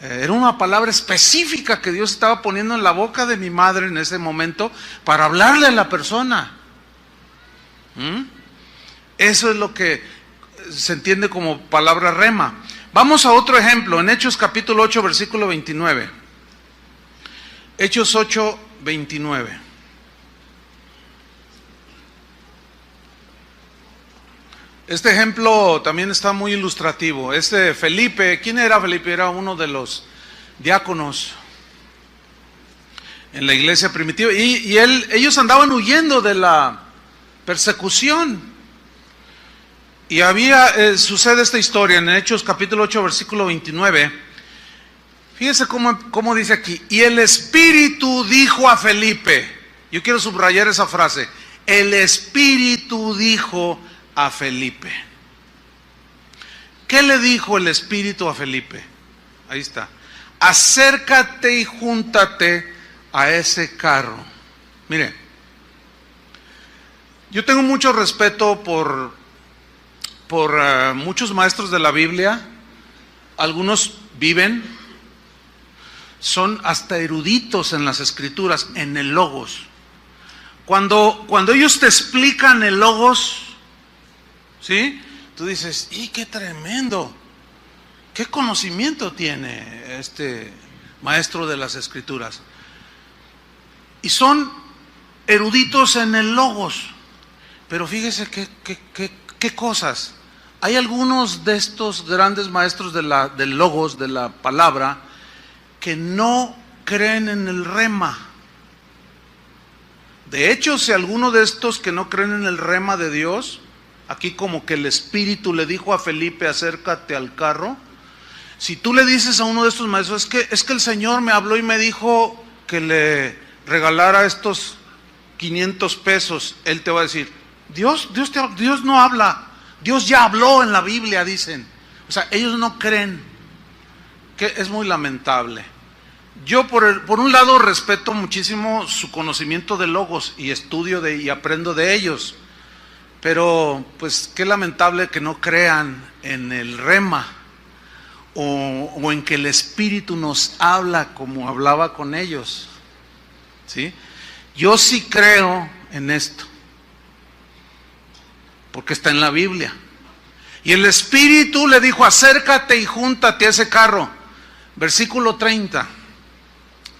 Era una palabra específica que Dios estaba poniendo en la boca de mi madre en ese momento para hablarle a la persona. Eso es lo que se entiende como palabra rema. Vamos a otro ejemplo, en Hechos capítulo 8, versículo 29. Hechos 8, 29. Este ejemplo también está muy ilustrativo. Felipe, ¿quién era Felipe? Era uno de los diáconos en la iglesia primitiva. Y ellos andaban huyendo de la persecución. Y sucede esta historia en Hechos capítulo 8, versículo 29. Fíjese cómo dice aquí. Y el Espíritu dijo a Felipe. Yo quiero subrayar esa frase. El Espíritu dijo a Felipe. ¿Qué le dijo el Espíritu a Felipe? Ahí está. acércate y júntate a ese carro. Mire, yo tengo mucho respeto por muchos maestros de la Biblia. Algunos viven, son hasta eruditos en las escrituras, en el logos. Cuando ellos te explican el logos, ¿sí? Tú dices, ¡y qué tremendo! ¿Qué conocimiento tiene este maestro de las escrituras? Y son eruditos en el logos. Pero fíjese qué cosas. Hay algunos de estos grandes maestros del logos, de la palabra, que no creen en el rema. De hecho, si alguno de estos que no creen en el rema de Dios, aquí como que el Espíritu le dijo a Felipe, acércate al carro. Si tú le dices a uno de estos maestros, es que el Señor me habló y me dijo que le regalara estos 500 pesos, él te va a decir, Dios no habla, Dios ya habló en la Biblia, dicen. O sea, ellos no creen, que es muy lamentable. Yo por un lado respeto muchísimo su conocimiento de logos y estudio y aprendo de ellos, pero pues qué lamentable que no crean en el rema o en que el Espíritu nos habla como hablaba con ellos, ¿sí? Yo sí creo en esto, porque está en la Biblia. Y el Espíritu le dijo, acércate y júntate a ese carro. Versículo 30.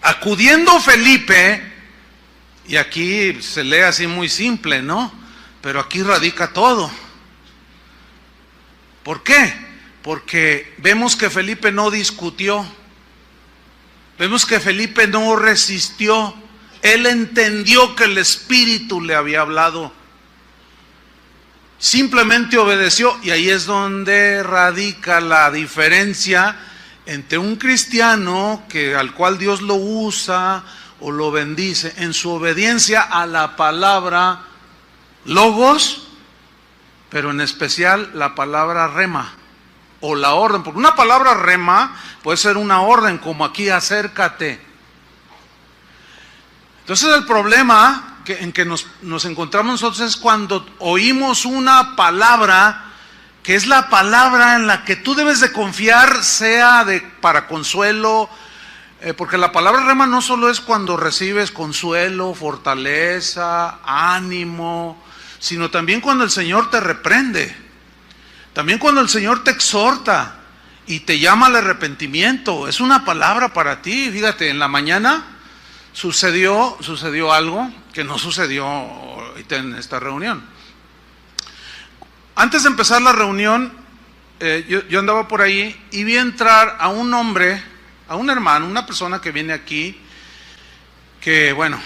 Acudiendo Felipe, y aquí se lee así muy simple, ¿no? Pero aquí radica todo. ¿Por qué? Porque vemos que Felipe no discutió. Vemos que Felipe no resistió. Él entendió que el Espíritu le había hablado. Simplemente obedeció, y ahí es donde radica la diferencia entre un cristiano al cual Dios lo usa o lo bendice en su obediencia a la palabra logos, pero en especial la palabra rema o la orden, porque una palabra rema puede ser una orden, como aquí acércate. Entonces el problema en que nos encontramos nosotros es cuando oímos una palabra que es la palabra en la que tú debes de confiar, sea para consuelo, porque la palabra rema no solo es cuando recibes consuelo, fortaleza, ánimo, sino también cuando el Señor te reprende, también cuando el Señor te exhorta y te llama al arrepentimiento. Es una palabra para ti. Fíjate, en la mañana sucedió algo que no sucedió ahorita en esta reunión. Antes de empezar la reunión, yo andaba por ahí y vi entrar a un hombre, a un hermano, una persona que viene aquí, que bueno,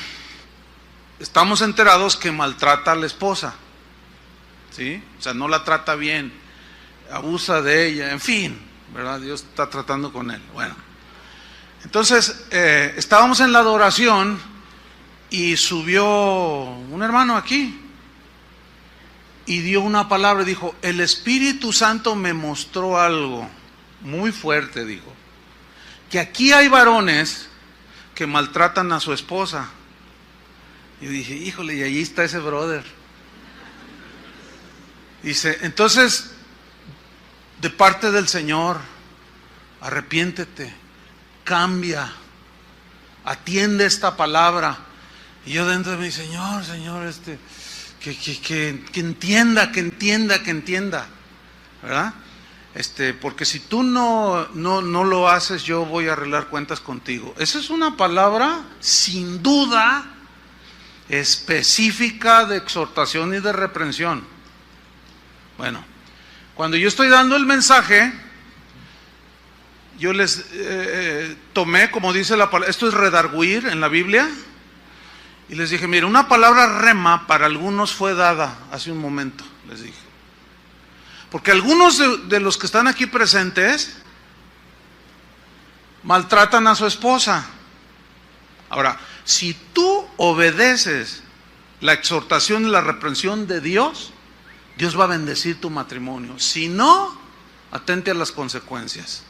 estamos enterados que maltrata a la esposa, ¿sí? O sea, no la trata bien, abusa de ella, en fin, ¿verdad? Dios está tratando con él. Bueno, entonces estábamos en la adoración y subió un hermano aquí y dio una palabra y dijo, el Espíritu Santo me mostró algo muy fuerte, dijo, que aquí hay varones que maltratan a su esposa. Y dije, híjole, y allí está ese brother. Dice, entonces, de parte del Señor, arrepiéntete, cambia, atiende esta palabra. Y yo dentro de mí, Señor, que entienda, ¿verdad? Porque si tú no lo haces, yo voy a arreglar cuentas contigo. Esa es una palabra, sin duda, específica de exhortación y de reprensión. Bueno, cuando yo estoy dando el mensaje, yo les tomé, como dice la palabra, esto es redarguir en la Biblia, y les dije, mire, una palabra rema para algunos fue dada hace un momento, les dije. Porque algunos de los que están aquí presentes maltratan a su esposa. Ahora, si tú obedeces la exhortación y la reprensión de Dios, Dios va a bendecir tu matrimonio. Si no, atente a las consecuencias.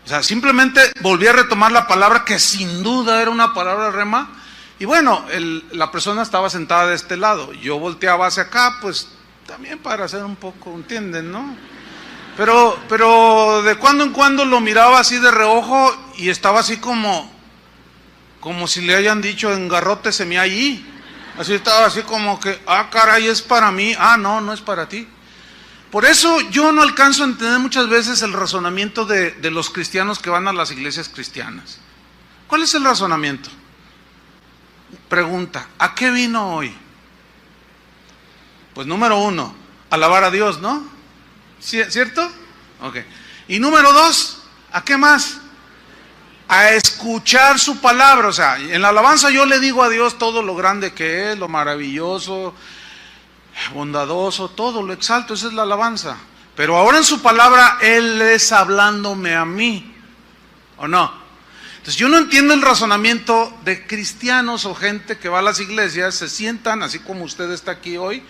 sea, simplemente volví a retomar la palabra que sin duda era una palabra rema. Y bueno, la persona estaba sentada de este lado. Yo volteaba hacia acá, pues también para hacer un poco, ¿entienden, no? Pero de cuando en cuando lo miraba así de reojo y estaba así como si le hayan dicho engarróteseme allí. Así estaba así como que, caray, es para mí. No, no es para ti. Por eso yo no alcanzo a entender muchas veces el razonamiento de los cristianos que van a las iglesias cristianas. ¿Cuál es el razonamiento? Pregunta, ¿a qué vino hoy? Pues número 1, alabar a Dios, ¿no? ¿Cierto? Ok. Y número 2, ¿a qué más? A escuchar su palabra. O sea, en la alabanza yo le digo a Dios todo lo grande que es, lo maravilloso, bondadoso, todo lo exalto, esa es la alabanza. Pero ahora en su palabra Él es hablándome a mí, ¿o no? Entonces yo no entiendo el razonamiento de cristianos o gente que va a las iglesias, se sientan así como usted está aquí hoy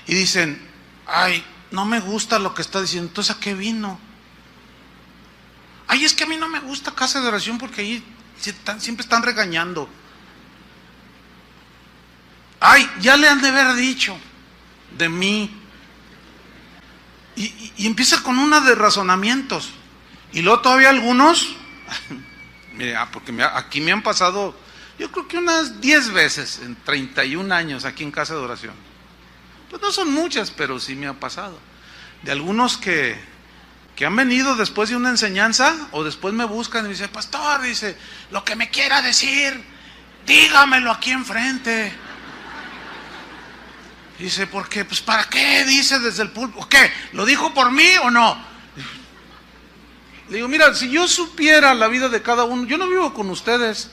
y dicen, ay, no me gusta lo que está diciendo, entonces ¿a qué vino? Ay, es que a mí no me gusta casa de oración porque ahí siempre están regañando. Ay, ya le han de haber dicho de mí. Y empieza con una de razonamientos. Y luego todavía algunos, mire, porque aquí me han pasado, yo creo que unas 10 veces en 31 años aquí en casa de oración. Pues no son muchas, pero sí me ha pasado. De algunos que han venido después de una enseñanza o después me buscan y me dicen, pastor, dice, lo que me quiera decir, dígamelo aquí enfrente. Dice, ¿por qué? Pues ¿para qué? Dice desde el púlpito. ¿Qué? ¿Lo dijo por mí o no? Le digo, mira, si yo supiera la vida de cada uno, yo no vivo con ustedes,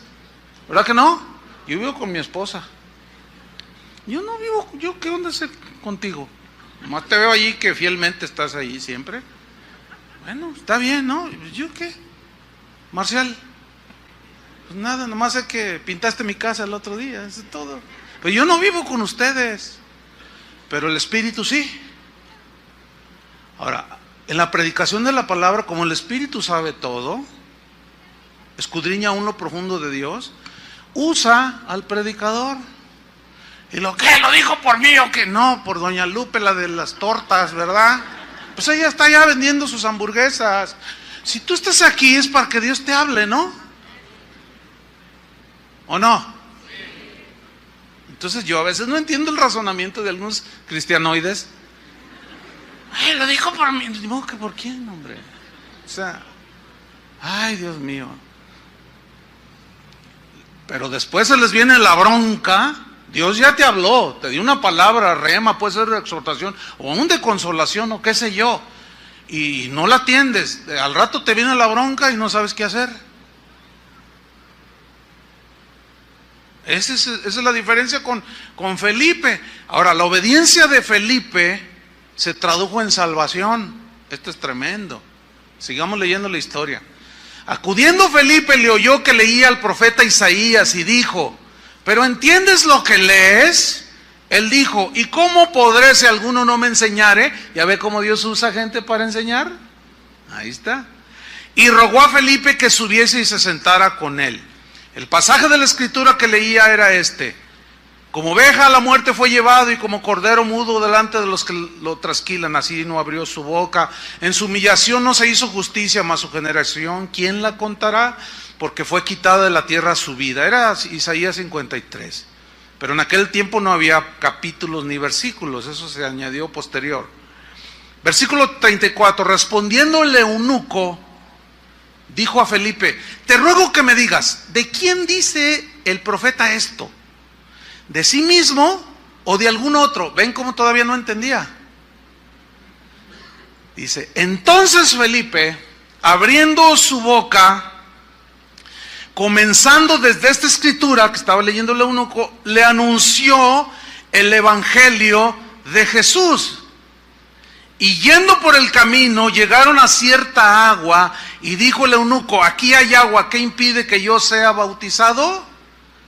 ¿verdad que no? Yo vivo con mi esposa. Yo no vivo, ¿qué onda hacer contigo? Nomás te veo allí que fielmente estás ahí siempre. Bueno, está bien, ¿no? ¿Yo qué? Marcial, pues nada, nomás sé que pintaste mi casa el otro día, eso es todo. Pero yo no vivo con ustedes, pero el Espíritu sí. Ahora, en la predicación de la palabra, como el Espíritu sabe todo, escudriña aún lo profundo de Dios, usa al predicador. ¿Y lo qué? ¿Lo dijo por mí o qué? No, por doña Lupe, la de las tortas, ¿verdad? Pues ella está ya vendiendo sus hamburguesas. Si tú estás aquí es para que Dios te hable, ¿no? ¿O no? Entonces yo a veces no entiendo el razonamiento de algunos cristianoides. Ay, lo dijo por mí. Digo, ¿que por quién, hombre? O sea, ay, Dios mío. Pero después se les viene la bronca. Dios ya te habló, te dio una palabra, rema, puede ser de exhortación o aún de consolación o qué sé yo, y no la atiendes. Al rato te viene la bronca y no sabes qué hacer. Esa es la diferencia con Felipe. Ahora, la obediencia de Felipe se tradujo en salvación. Esto es tremendo. Sigamos leyendo la historia. Acudiendo Felipe le oyó que leía al profeta Isaías y dijo, ¿pero entiendes lo que lees? Él dijo, ¿y cómo podré si alguno no me enseñare? ¿Ya ve cómo Dios usa gente para enseñar? Ahí está. Y rogó a Felipe que subiese y se sentara con él. El pasaje de la escritura que leía era este: como oveja a la muerte fue llevado y como cordero mudo delante de los que lo trasquilan, así no abrió su boca. En su humillación no se hizo justicia, mas su generación, ¿quién la contará? Porque fue quitada de la tierra su vida. Era Isaías 53. Pero en aquel tiempo no había capítulos ni versículos, eso se añadió posterior. Versículo 34, respondiendo el eunuco, dijo a Felipe, te ruego que me digas, ¿de quién dice el profeta esto? ¿De sí mismo o de algún otro? ¿Ven cómo todavía no entendía? Dice, entonces Felipe, abriendo su boca, comenzando desde esta escritura que estaba leyendo el eunuco, le anunció el evangelio de Jesús. Y yendo por el camino, llegaron a cierta agua, y dijo el eunuco, aquí hay agua, ¿qué impide que yo sea bautizado?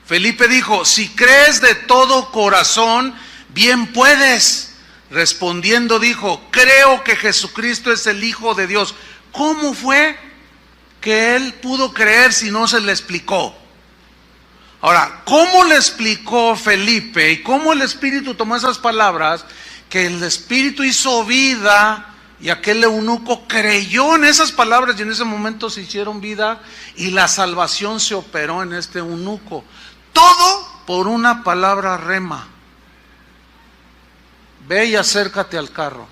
Felipe dijo, si crees de todo corazón, bien puedes. Respondiendo dijo, creo que Jesucristo es el Hijo de Dios. ¿Cómo fue que él pudo creer si no se le explicó. Ahora, ¿cómo le explicó Felipe y cómo el Espíritu tomó esas palabras? Que el Espíritu hizo vida y aquel eunuco creyó en esas palabras y en ese momento se hicieron vida y la salvación se operó en este eunuco. Todo por una palabra rema. Ve y acércate al carro.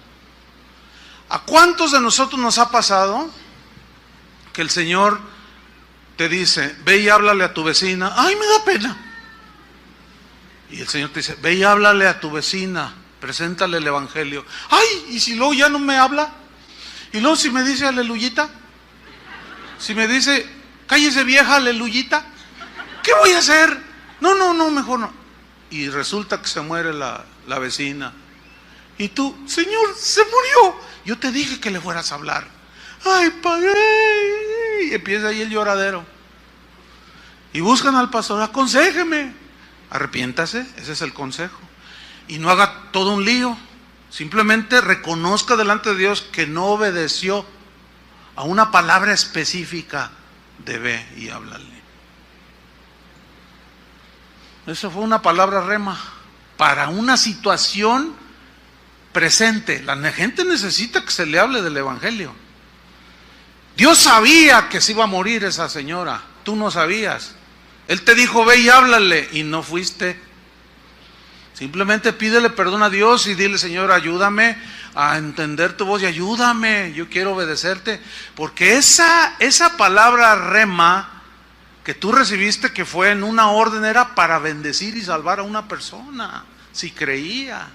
¿A cuántos de nosotros nos ha pasado que el Señor te dice, ve y háblale a tu vecina? Ay, me da pena. Y el Señor te dice, ve y háblale a tu vecina, preséntale el evangelio. Ay, y si luego ya no me habla, y luego si me dice aleluyita, si me dice cállese vieja aleluyita, ¿qué voy a hacer? No, mejor no. Y resulta que se muere la vecina. Y tú, Señor, se murió. Yo te dije que le fueras a hablar. Ay, pagué. Y empieza ahí el lloradero. Y buscan al pastor, aconséjeme. Arrepiéntase, ese es el consejo. Y no haga todo un lío. Simplemente reconozca delante de Dios que no obedeció a una palabra específica de ve y háblale. Eso fue una palabra rema para una situación presente. La gente necesita que se le hable del evangelio. Dios sabía que se iba a morir esa señora, tú no sabías. Él te dijo ve y háblale y no fuiste. Simplemente pídele perdón a Dios y dile, Señor, ayúdame a entender tu voz y ayúdame, yo quiero obedecerte. Porque esa palabra rema que tú recibiste, que fue en una orden, era para bendecir y salvar a una persona, si creía.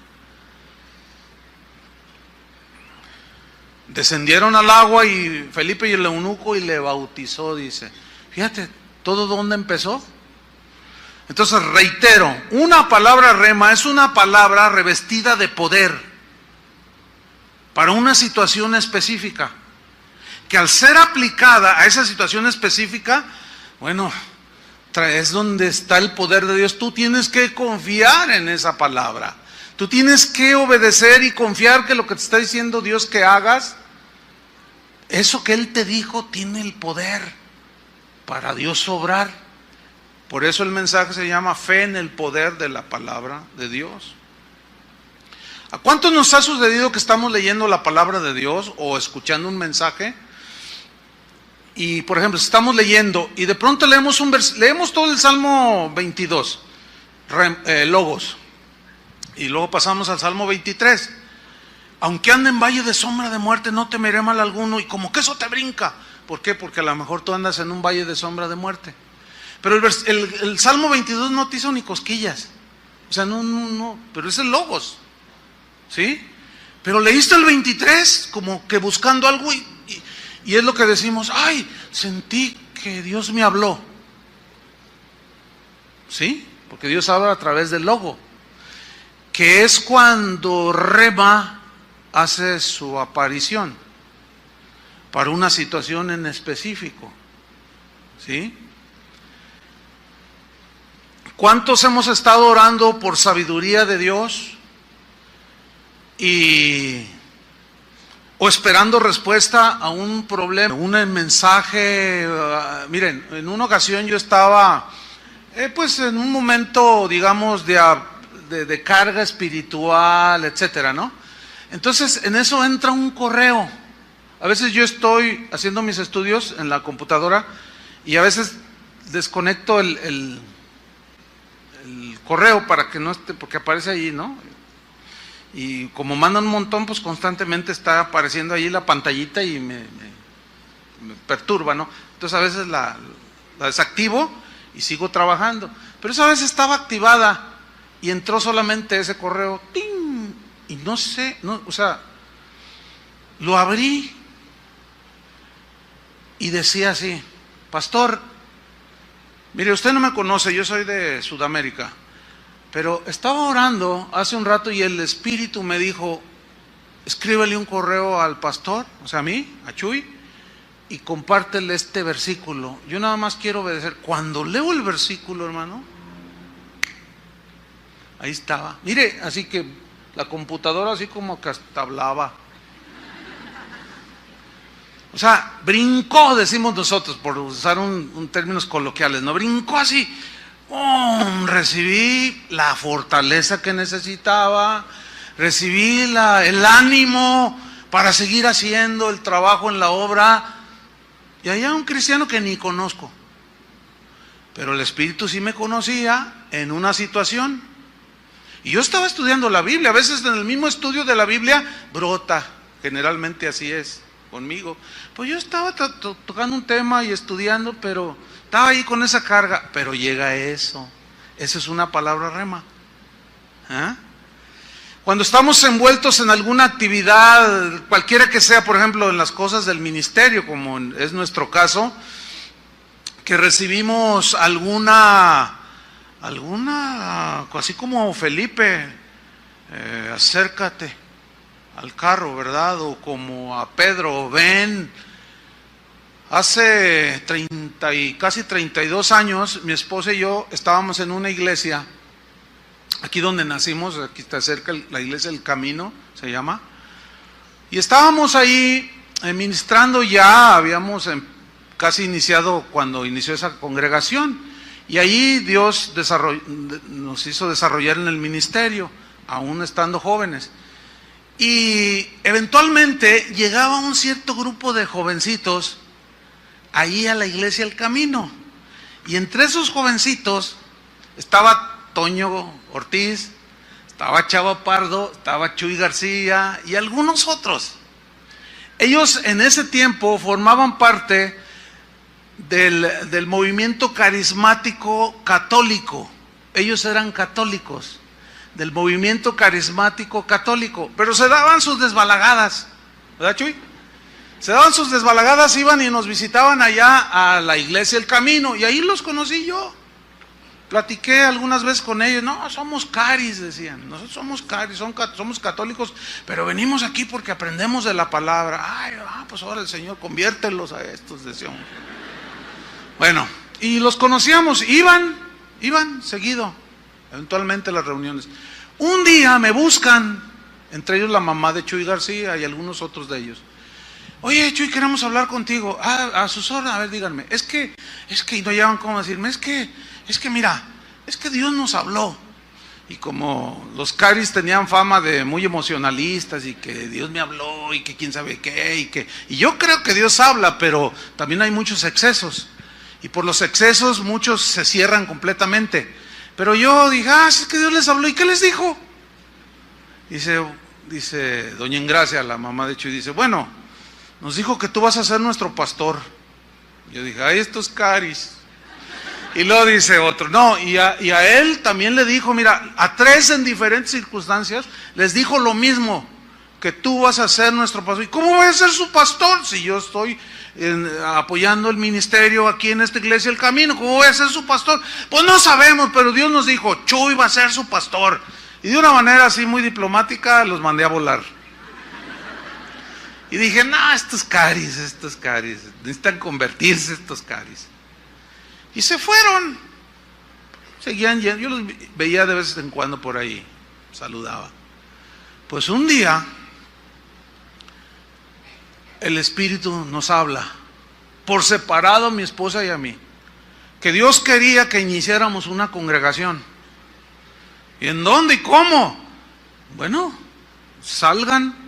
Descendieron al agua y Felipe y el eunuco y le bautizó, dice. Fíjate, ¿todo dónde empezó? Entonces reitero, una palabra rema es una palabra revestida de poder para una situación específica, que al ser aplicada a esa situación específica, bueno, es donde está el poder de Dios. Tú tienes que confiar en esa palabra, tú tienes que obedecer y confiar que lo que te está diciendo Dios que hagas, eso que Él te dijo tiene el poder para Dios obrar. Por eso el mensaje se llama fe en el poder de la palabra de Dios. ¿A cuántos nos ha sucedido que estamos leyendo la palabra de Dios o escuchando un mensaje? Y por ejemplo, estamos leyendo y de pronto leemos todo el Salmo 22, Logos, y luego pasamos al Salmo 23. Aunque ande en valle de sombra de muerte, no temeré mal alguno. Y como que eso te brinca. ¿Por qué? Porque a lo mejor tú andas en un valle de sombra de muerte. Pero el Salmo 22 no te hizo ni cosquillas. O sea, no, pero es el Logos. ¿Sí? Pero leíste el 23 como que buscando algo y es lo que decimos, ay, sentí que Dios me habló. ¿Sí? Porque Dios habla a través del logo. Que es cuando rema hace su aparición para una situación en específico. ¿Sí? ¿Cuántos hemos estado orando por sabiduría de Dios o esperando respuesta a un problema, un mensaje? Miren, en una ocasión yo estaba pues en un momento, digamos, de carga espiritual, etcétera, ¿no? Entonces en eso entra un correo. A veces yo estoy haciendo mis estudios en la computadora y a veces desconecto el correo para que no esté, porque aparece ahí, ¿no? Y como mandan un montón, pues constantemente está apareciendo ahí la pantallita y me perturba, ¿no? Entonces a veces la desactivo y sigo trabajando. Pero esa vez estaba activada y entró solamente ese correo, ¡ting! Y no sé, o sea, lo abrí y decía así, pastor, mire, usted no me conoce, yo soy de Sudamérica, pero estaba orando hace un rato y el Espíritu me dijo, escríbele un correo al pastor, o sea a mí, a Chuy, y compártele este versículo. Yo nada más quiero obedecer. Cuando leo el versículo, hermano, ahí estaba. Mire, así que la computadora así como que hasta hablaba. O sea, brincó, decimos nosotros, por usar un términos coloquiales, ¿no? Brincó así. Recibí la fortaleza que necesitaba, recibí el ánimo para seguir haciendo el trabajo en la obra. Y allá un cristiano que ni conozco, pero el Espíritu sí me conocía en una situación. Y yo estaba estudiando la Biblia, a veces en el mismo estudio de la Biblia brota, generalmente así es conmigo. Pues yo estaba tocando un tema y estudiando, pero estaba ahí con esa carga. Pero llega eso, esa es una palabra rema. ¿Ah? Cuando estamos envueltos en alguna actividad, cualquiera que sea, por ejemplo, en las cosas del ministerio, como es nuestro caso, que recibimos alguna, así como Felipe, acércate al carro, ¿verdad? O como a Pedro, ven. Hace casi 32 años, mi esposa y yo estábamos en una iglesia, aquí donde nacimos, aquí está cerca, la iglesia del Camino, se llama, y estábamos ahí ministrando ya, habíamos casi iniciado cuando inició esa congregación, y ahí Dios nos hizo desarrollar en el ministerio, aún estando jóvenes, y eventualmente llegaba un cierto grupo de jovencitos ahí a la iglesia del Camino, y entre esos jovencitos estaba Toño Ortiz, estaba Chava Pardo, estaba Chuy García y algunos otros. Ellos en ese tiempo formaban parte del movimiento carismático católico. Ellos eran católicos, del movimiento carismático católico, pero se daban sus desbalagadas, ¿verdad, Chuy? Se daban sus desbalagadas, iban y nos visitaban allá a la iglesia del Camino, y ahí los conocí yo. Platiqué algunas veces con ellos. No, somos caris, decían. Nosotros somos caris, somos católicos, pero venimos aquí porque aprendemos de la palabra. Pues ahora el Señor, conviértelos a estos, decíamos. Bueno, y los conocíamos, iban seguido, eventualmente a las reuniones. Un día me buscan, entre ellos la mamá de Chuy García y algunos otros de ellos. Oye, Chuy, queremos hablar contigo. A sus órdenes, a ver, díganme. Es que, y no llevan cómo decirme, es que mira, es que Dios nos habló. Y como los caris tenían fama de muy emocionalistas y que Dios me habló y que quién sabe qué, y yo creo que Dios habla, pero también hay muchos excesos. Y por los excesos muchos se cierran completamente. Pero yo dije, es que Dios les habló. ¿Y qué les dijo? Dice doña Engracia, la mamá de Chuy, dice, bueno, nos dijo que tú vas a ser nuestro pastor. Yo dije, estos caris. Y luego dice otro, no, y a él también le dijo, mira, a 3 en diferentes circunstancias les dijo lo mismo, que tú vas a ser nuestro pastor. ¿Y cómo voy a ser su pastor si yo estoy apoyando el ministerio aquí en esta iglesia del Camino? ¿Cómo voy a ser su pastor? Pues no sabemos, pero Dios nos dijo, Chuy va a ser su pastor. Y de una manera así muy diplomática los mandé a volar. Y dije, no, estos caris, necesitan convertirse estos caris. Y se fueron. Seguían yendo, yo los veía de vez en cuando por ahí, saludaba. Pues un día, el Espíritu nos habla, por separado a mi esposa y a mí, que Dios quería que iniciáramos una congregación. ¿Y en dónde y cómo? Bueno, salgan.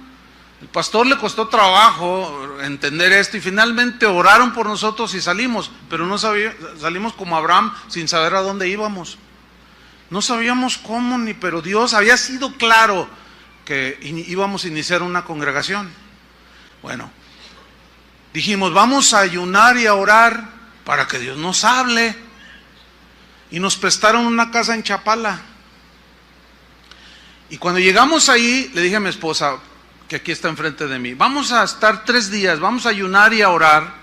El pastor le costó trabajo entender esto y finalmente oraron por nosotros y salimos, pero no salimos como Abraham sin saber a dónde íbamos. No sabíamos cómo pero Dios había sido claro que íbamos a iniciar una congregación. Bueno, dijimos, vamos a ayunar y a orar para que Dios nos hable. Y nos prestaron una casa en Chapala. Y cuando llegamos ahí, le dije a mi esposa, que aquí está enfrente de mí, vamos a estar 3 días, vamos a ayunar y a orar,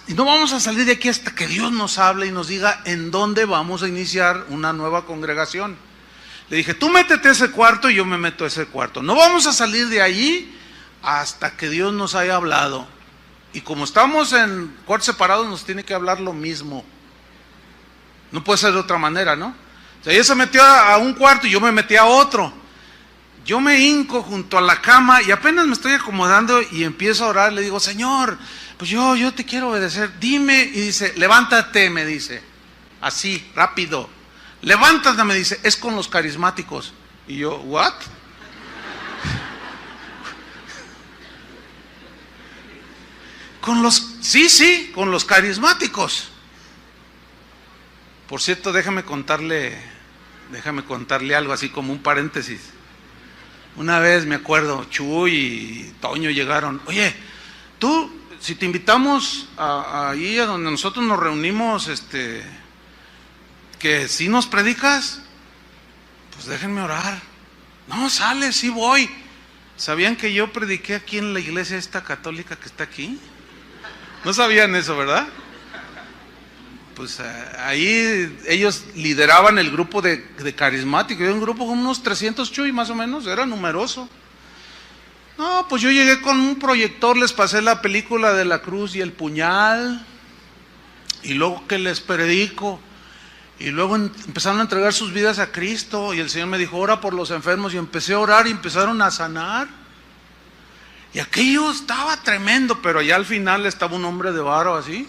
y no vamos a salir de aquí hasta que Dios nos hable y nos diga en dónde vamos a iniciar una nueva congregación. Le dije, tú métete a ese cuarto y yo me meto a ese cuarto. No vamos a salir de allí hasta que Dios nos haya hablado. Y como estamos en cuartos separados, nos tiene que hablar lo mismo. No puede ser de otra manera, ¿no? O sea, ella se metió a un cuarto y yo me metí a otro. yo me hinco junto a la cama y apenas me estoy acomodando y empiezo a orar. Le digo, Señor, pues yo te quiero obedecer, dime. Y dice, levántate, me dice, así, rápido. Levántate, me dice, es con los carismáticos. Y yo, ¿what? Sí, con los carismáticos. Por cierto, déjame contarle algo así como un paréntesis. Una vez me acuerdo, Chuy y Toño llegaron. Oye, tú, si te invitamos ahí a donde nosotros nos reunimos, que si nos predicas, pues déjenme orar. No, sale, sí voy. ¿Sabían que yo prediqué aquí en la iglesia esta católica que está aquí? No sabían eso, ¿verdad? Pues ahí ellos lideraban el grupo de carismáticos. Era un grupo con unos 300 Chuy más o menos, era numeroso. No, pues yo llegué con un proyector, les pasé la película de la cruz y el puñal, y luego que les predico, y luego empezaron a entregar sus vidas a Cristo, y el Señor me dijo, ora por los enfermos, y empecé a orar y empezaron a sanar. Y aquello estaba tremendo, pero allá al final estaba un hombre de varo así,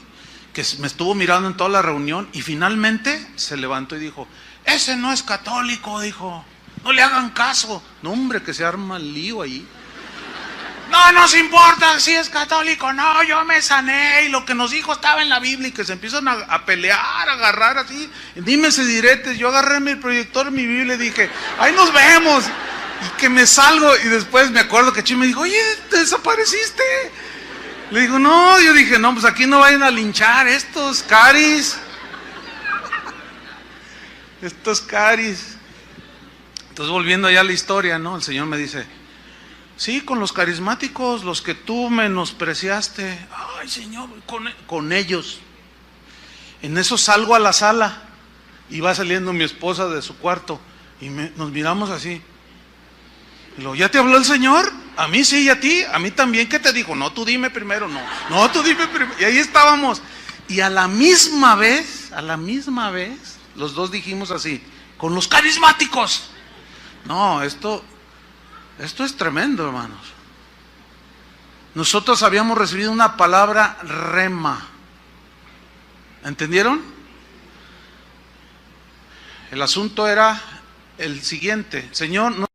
que me estuvo mirando en toda la reunión, y finalmente se levantó y dijo, ese no es católico, dijo, no le hagan caso. No, hombre, que se arma el lío ahí. No nos importa si es católico, no, yo me sané, y lo que nos dijo estaba en la Biblia, y que se empiezan a pelear, a agarrar así, dime ese diretes. Yo agarré mi proyector, mi Biblia, y dije, ahí nos vemos. Y que me salgo, y después me acuerdo que Chi me dijo, oye, ¿te desapareciste? Le digo, no, yo dije, no, pues aquí no vayan a linchar estos caris. Estos caris. Entonces, volviendo allá a la historia, ¿no? El Señor me dice, sí, con los carismáticos, los que tú menospreciaste. Ay, Señor, con ellos. En eso salgo a la sala, y va saliendo mi esposa de su cuarto, y nos miramos así. Y luego, ¿ya te habló el Señor? A mí sí, y a ti, a mí también. ¿Qué te dijo? No, tú dime primero. No, tú dime primero. Y ahí estábamos. Y a la misma vez, los dos dijimos así, con los carismáticos. No, esto es tremendo, hermanos. Nosotros habíamos recibido una palabra rema. ¿Entendieron? El asunto era el siguiente. Señor, no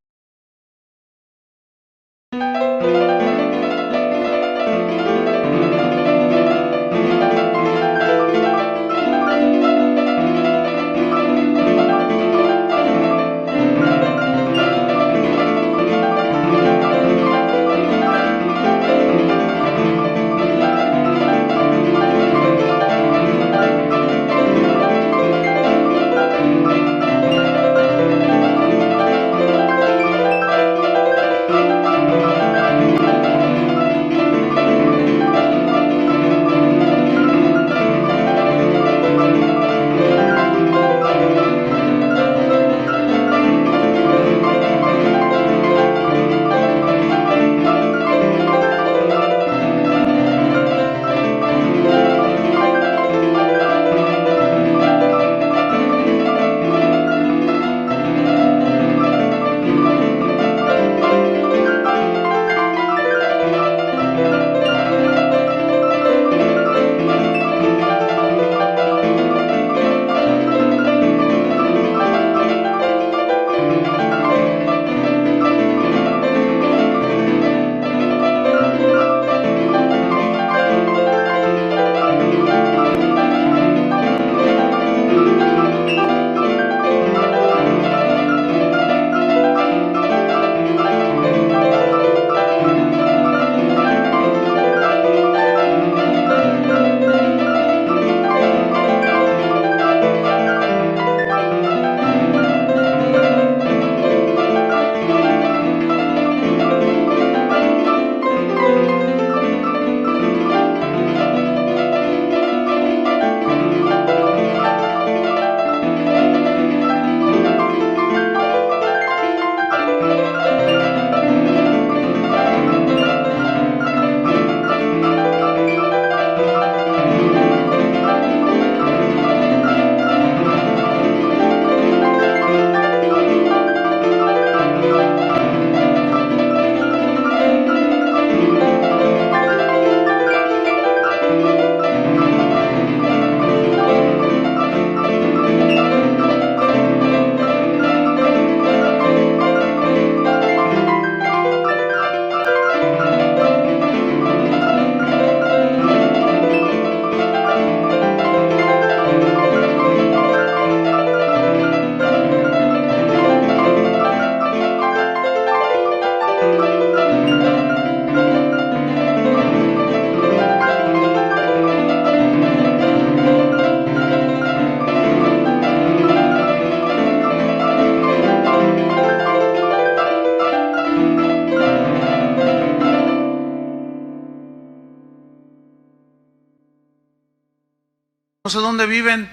sé dónde viven.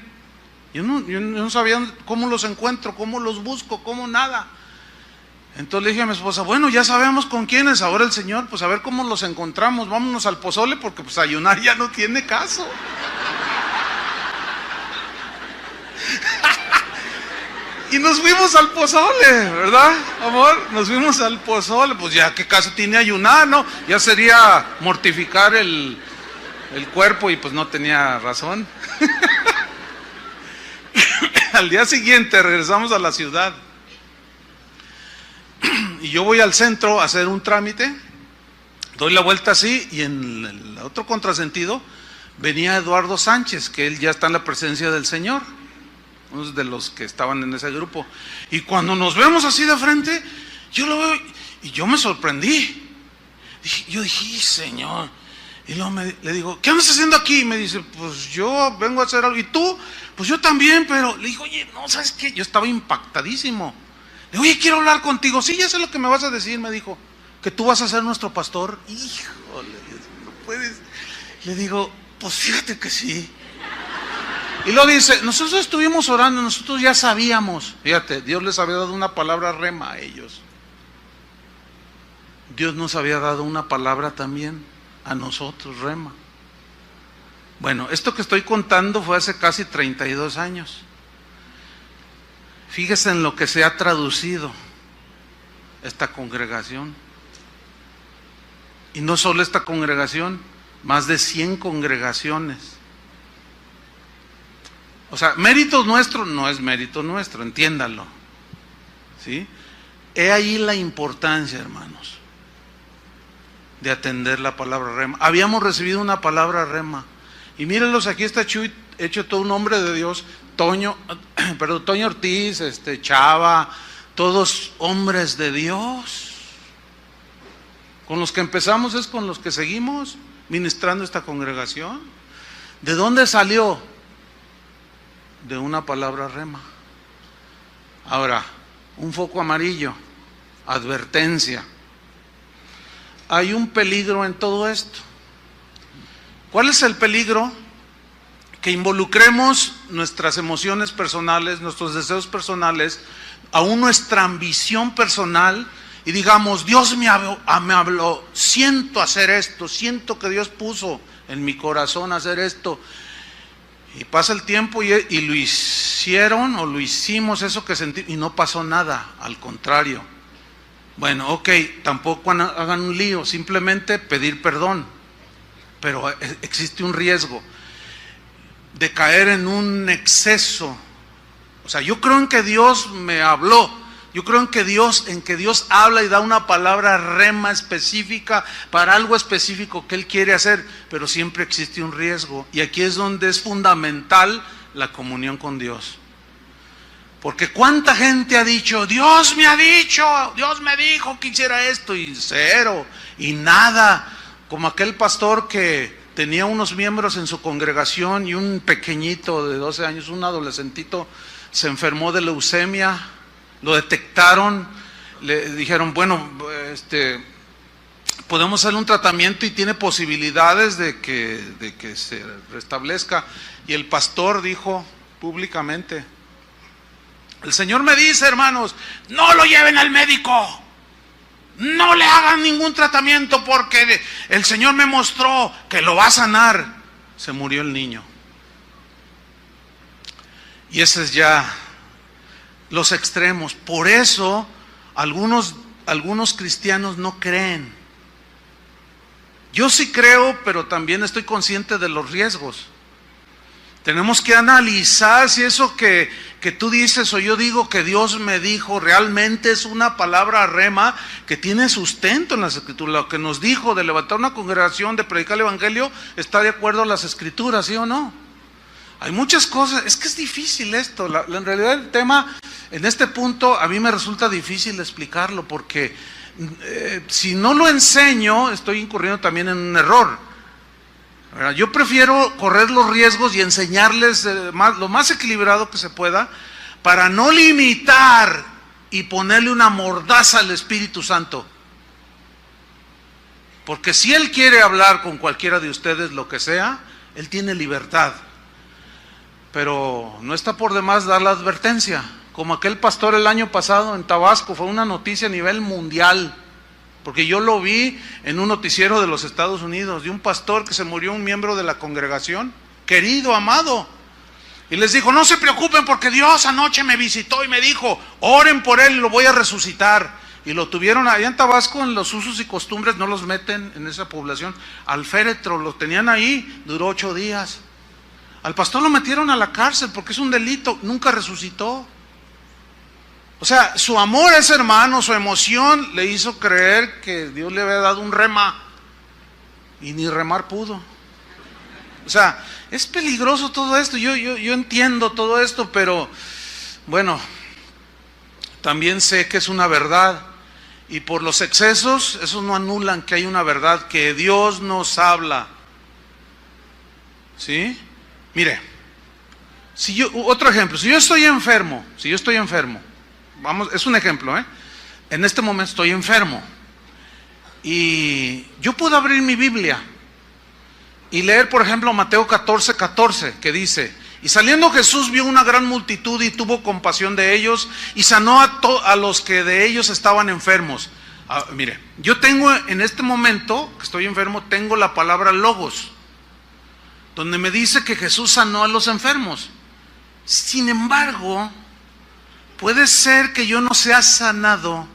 Yo no sabía cómo los encuentro, cómo los busco, cómo nada. Entonces le dije a mi esposa, bueno, ya sabemos con quiénes, ahora el Señor, pues a ver cómo los encontramos, vámonos al pozole, porque pues ayunar ya no tiene caso. Y nos fuimos al pozole, ¿verdad, amor? Nos fuimos al pozole, pues ya qué caso tiene ayunar, ¿no? Ya sería mortificar el cuerpo y pues no tenía razón. Al día siguiente regresamos a la ciudad. Y yo voy al centro a hacer un trámite, doy la vuelta así y en el otro contrasentido venía Eduardo Sánchez, que él ya está en la presencia del Señor, uno de los que estaban en ese grupo. Y cuando nos vemos así de frente, yo lo veo y yo me sorprendí. Yo dije, Señor. Y luego le digo, ¿qué andas haciendo aquí? Y me dice, pues yo vengo a hacer algo. ¿Y tú? Pues yo también, pero le digo, oye, no, ¿sabes qué? Yo estaba impactadísimo. Le digo, oye, quiero hablar contigo. Sí, ya sé lo que me vas a decir, me dijo, que tú vas a ser nuestro pastor. Híjole, no puedes. Le digo, pues fíjate que sí. Y luego dice, nosotros estuvimos orando, nosotros ya sabíamos. Fíjate, Dios les había dado una palabra rema a ellos. Dios nos había dado una palabra también a nosotros, rema. Bueno, esto que estoy contando fue hace casi 32 años. Fíjese en lo que se ha traducido esta congregación. Y no solo esta congregación, más de 100 congregaciones. O sea, mérito nuestro no es mérito nuestro, entiéndalo. ¿Sí? He ahí la importancia, hermanos, de atender la palabra rema. Habíamos recibido una palabra rema. Y mírenlos, aquí está Chuy, hecho todo un hombre de Dios. Toño Ortiz, Chava, todos hombres de Dios. Con los que empezamos es con los que seguimos ministrando esta congregación. ¿De dónde salió? De una palabra rema. Ahora, un foco amarillo, advertencia. Hay un peligro en todo esto. ¿Cuál es el peligro? Que involucremos nuestras emociones personales, nuestros deseos personales, aún nuestra ambición personal, y digamos, Dios me habló, siento hacer esto, siento que Dios puso en mi corazón hacer esto, y pasa el tiempo y lo hicieron o lo hicimos eso que sentí, y no pasó nada, al contrario. Bueno, ok, tampoco hagan un lío, simplemente pedir perdón, pero existe un riesgo de caer en un exceso. O sea, yo creo en que Dios me habló, yo creo en que Dios habla y da una palabra rema específica para algo específico que Él quiere hacer, pero siempre existe un riesgo, y aquí es donde es fundamental la comunión con Dios. Porque cuánta gente ha dicho, Dios me dijo que hiciera esto, y cero, y nada, como aquel pastor que tenía unos miembros en su congregación y un pequeñito de 12 años, un adolescentito, se enfermó de leucemia, lo detectaron, le dijeron, bueno, podemos hacerle un tratamiento y tiene posibilidades de que se restablezca. Y el pastor dijo públicamente, el Señor me dice, hermanos, no lo lleven al médico. No le hagan ningún tratamiento porque el Señor me mostró que lo va a sanar. Se murió el niño. Y ese es ya los extremos. Por eso algunos cristianos no creen. Yo sí creo, pero también estoy consciente de los riesgos. Tenemos que analizar si eso que tú dices o yo digo que Dios me dijo realmente es una palabra rema que tiene sustento en las Escrituras. Lo que nos dijo de levantar una congregación, de predicar el Evangelio, está de acuerdo a las Escrituras, ¿sí o no? Hay muchas cosas, es que es difícil esto. En realidad el tema, en este punto, a mí me resulta difícil explicarlo porque si no lo enseño, estoy incurriendo también en un error. Yo prefiero correr los riesgos y enseñarles lo más equilibrado que se pueda para no limitar y ponerle una mordaza al Espíritu Santo. Porque si Él quiere hablar con cualquiera de ustedes lo que sea, Él tiene libertad. pero no está por demás dar la advertencia. Como aquel pastor el año pasado en Tabasco, fue una noticia a nivel mundial, porque yo lo vi en un noticiero de los Estados Unidos, de un pastor que se murió, un miembro de la congregación, querido, amado, y les dijo: no se preocupen porque Dios anoche me visitó y me dijo, oren por él, lo voy a resucitar. Y lo tuvieron allá en Tabasco, en los usos y costumbres, no los meten en esa población, al féretro, lo tenían ahí, duró 8 días. Al pastor lo metieron a la cárcel porque es un delito, nunca resucitó. O sea, su amor a ese hermano, su emoción, le hizo creer que Dios le había dado un rema, y ni remar pudo. O sea, es peligroso todo esto, yo entiendo todo esto, pero bueno, también sé que es una verdad. Y por los excesos, esos no anulan que hay una verdad, que Dios nos habla. ¿Sí? Mire, otro ejemplo, si yo estoy enfermo, vamos, es un ejemplo, en este momento estoy enfermo, y yo puedo abrir mi Biblia y leer, por ejemplo, Mateo 14:14, que dice: y saliendo Jesús vio una gran multitud y tuvo compasión de ellos y sanó a los que de ellos estaban enfermos. Mire, yo tengo en este momento que estoy enfermo, tengo la palabra logos, donde me dice que Jesús sanó a los enfermos. Sin embargo, puede ser que yo no sea sanado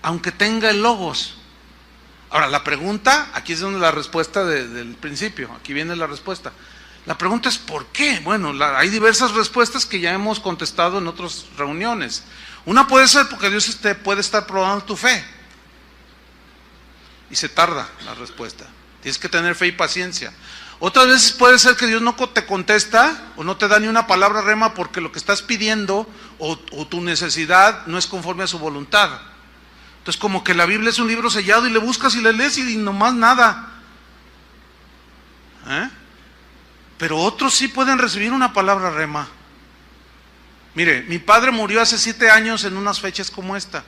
aunque tenga el logos. Ahora, la pregunta, aquí es donde la respuesta del principio, aquí viene la respuesta. La pregunta es ¿por qué? Bueno, hay diversas respuestas que ya hemos contestado en otras reuniones. Una puede ser porque Dios puede estar probando tu fe, y se tarda la respuesta. Tienes que tener fe y paciencia. Otras veces puede ser que Dios no te contesta o no te da ni una palabra rema porque lo que estás pidiendo o tu necesidad no es conforme a su voluntad. Entonces, como que la Biblia es un libro sellado y le buscas y le lees y nomás nada. Pero otros sí pueden recibir una palabra rema. Mire, mi padre murió hace 7 años en unas fechas como esta.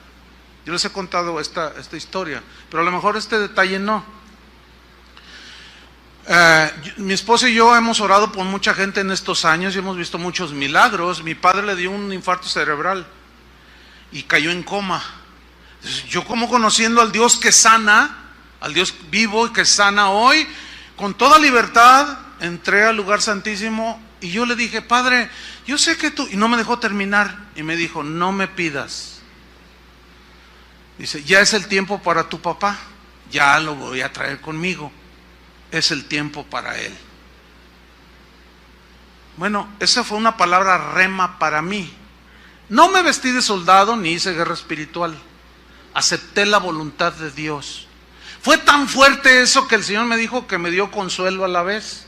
Yo les he contado esta historia, pero a lo mejor este detalle no. Mi esposa y yo hemos orado por mucha gente en estos años y hemos visto muchos milagros. Mi padre le dio un infarto cerebral y cayó en coma. Yo, como conociendo al Dios que sana, al Dios vivo y que sana hoy, con toda libertad entré al lugar santísimo y yo le dije: Padre, yo sé que tú, y no me dejó terminar, y me dijo: no me pidas. Dice: ya es el tiempo para tu papá, ya lo voy a traer conmigo, es el tiempo para él. Bueno, esa fue una palabra rema para mí. No me vestí de soldado ni hice guerra espiritual. Acepté la voluntad de Dios. Fue tan fuerte eso que el Señor me dijo que me dio consuelo a la vez.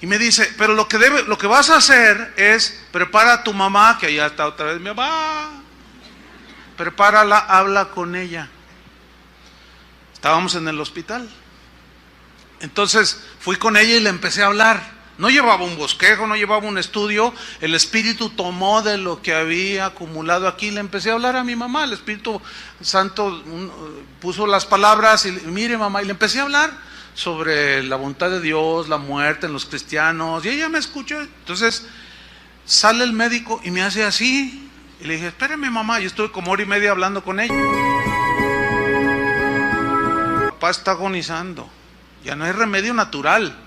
Y me dice: pero lo que vas a hacer es, prepara a tu mamá, que allá está otra vez mi mamá, prepárala, habla con ella. Estábamos en el hospital. Entonces fui con ella y le empecé a hablar. No llevaba un bosquejo, no llevaba un estudio. El Espíritu tomó de lo que había acumulado aquí. Le empecé a hablar a mi mamá. El Espíritu Santo puso las palabras y mire, mamá, y le empecé a hablar sobre la voluntad de Dios, la muerte en los cristianos, y ella me escuchó. Entonces sale el médico y me hace así, y le dije: espérame, mamá. Yo estuve como 1 hora y media hablando con ella. Papá está agonizando, ya no hay remedio natural.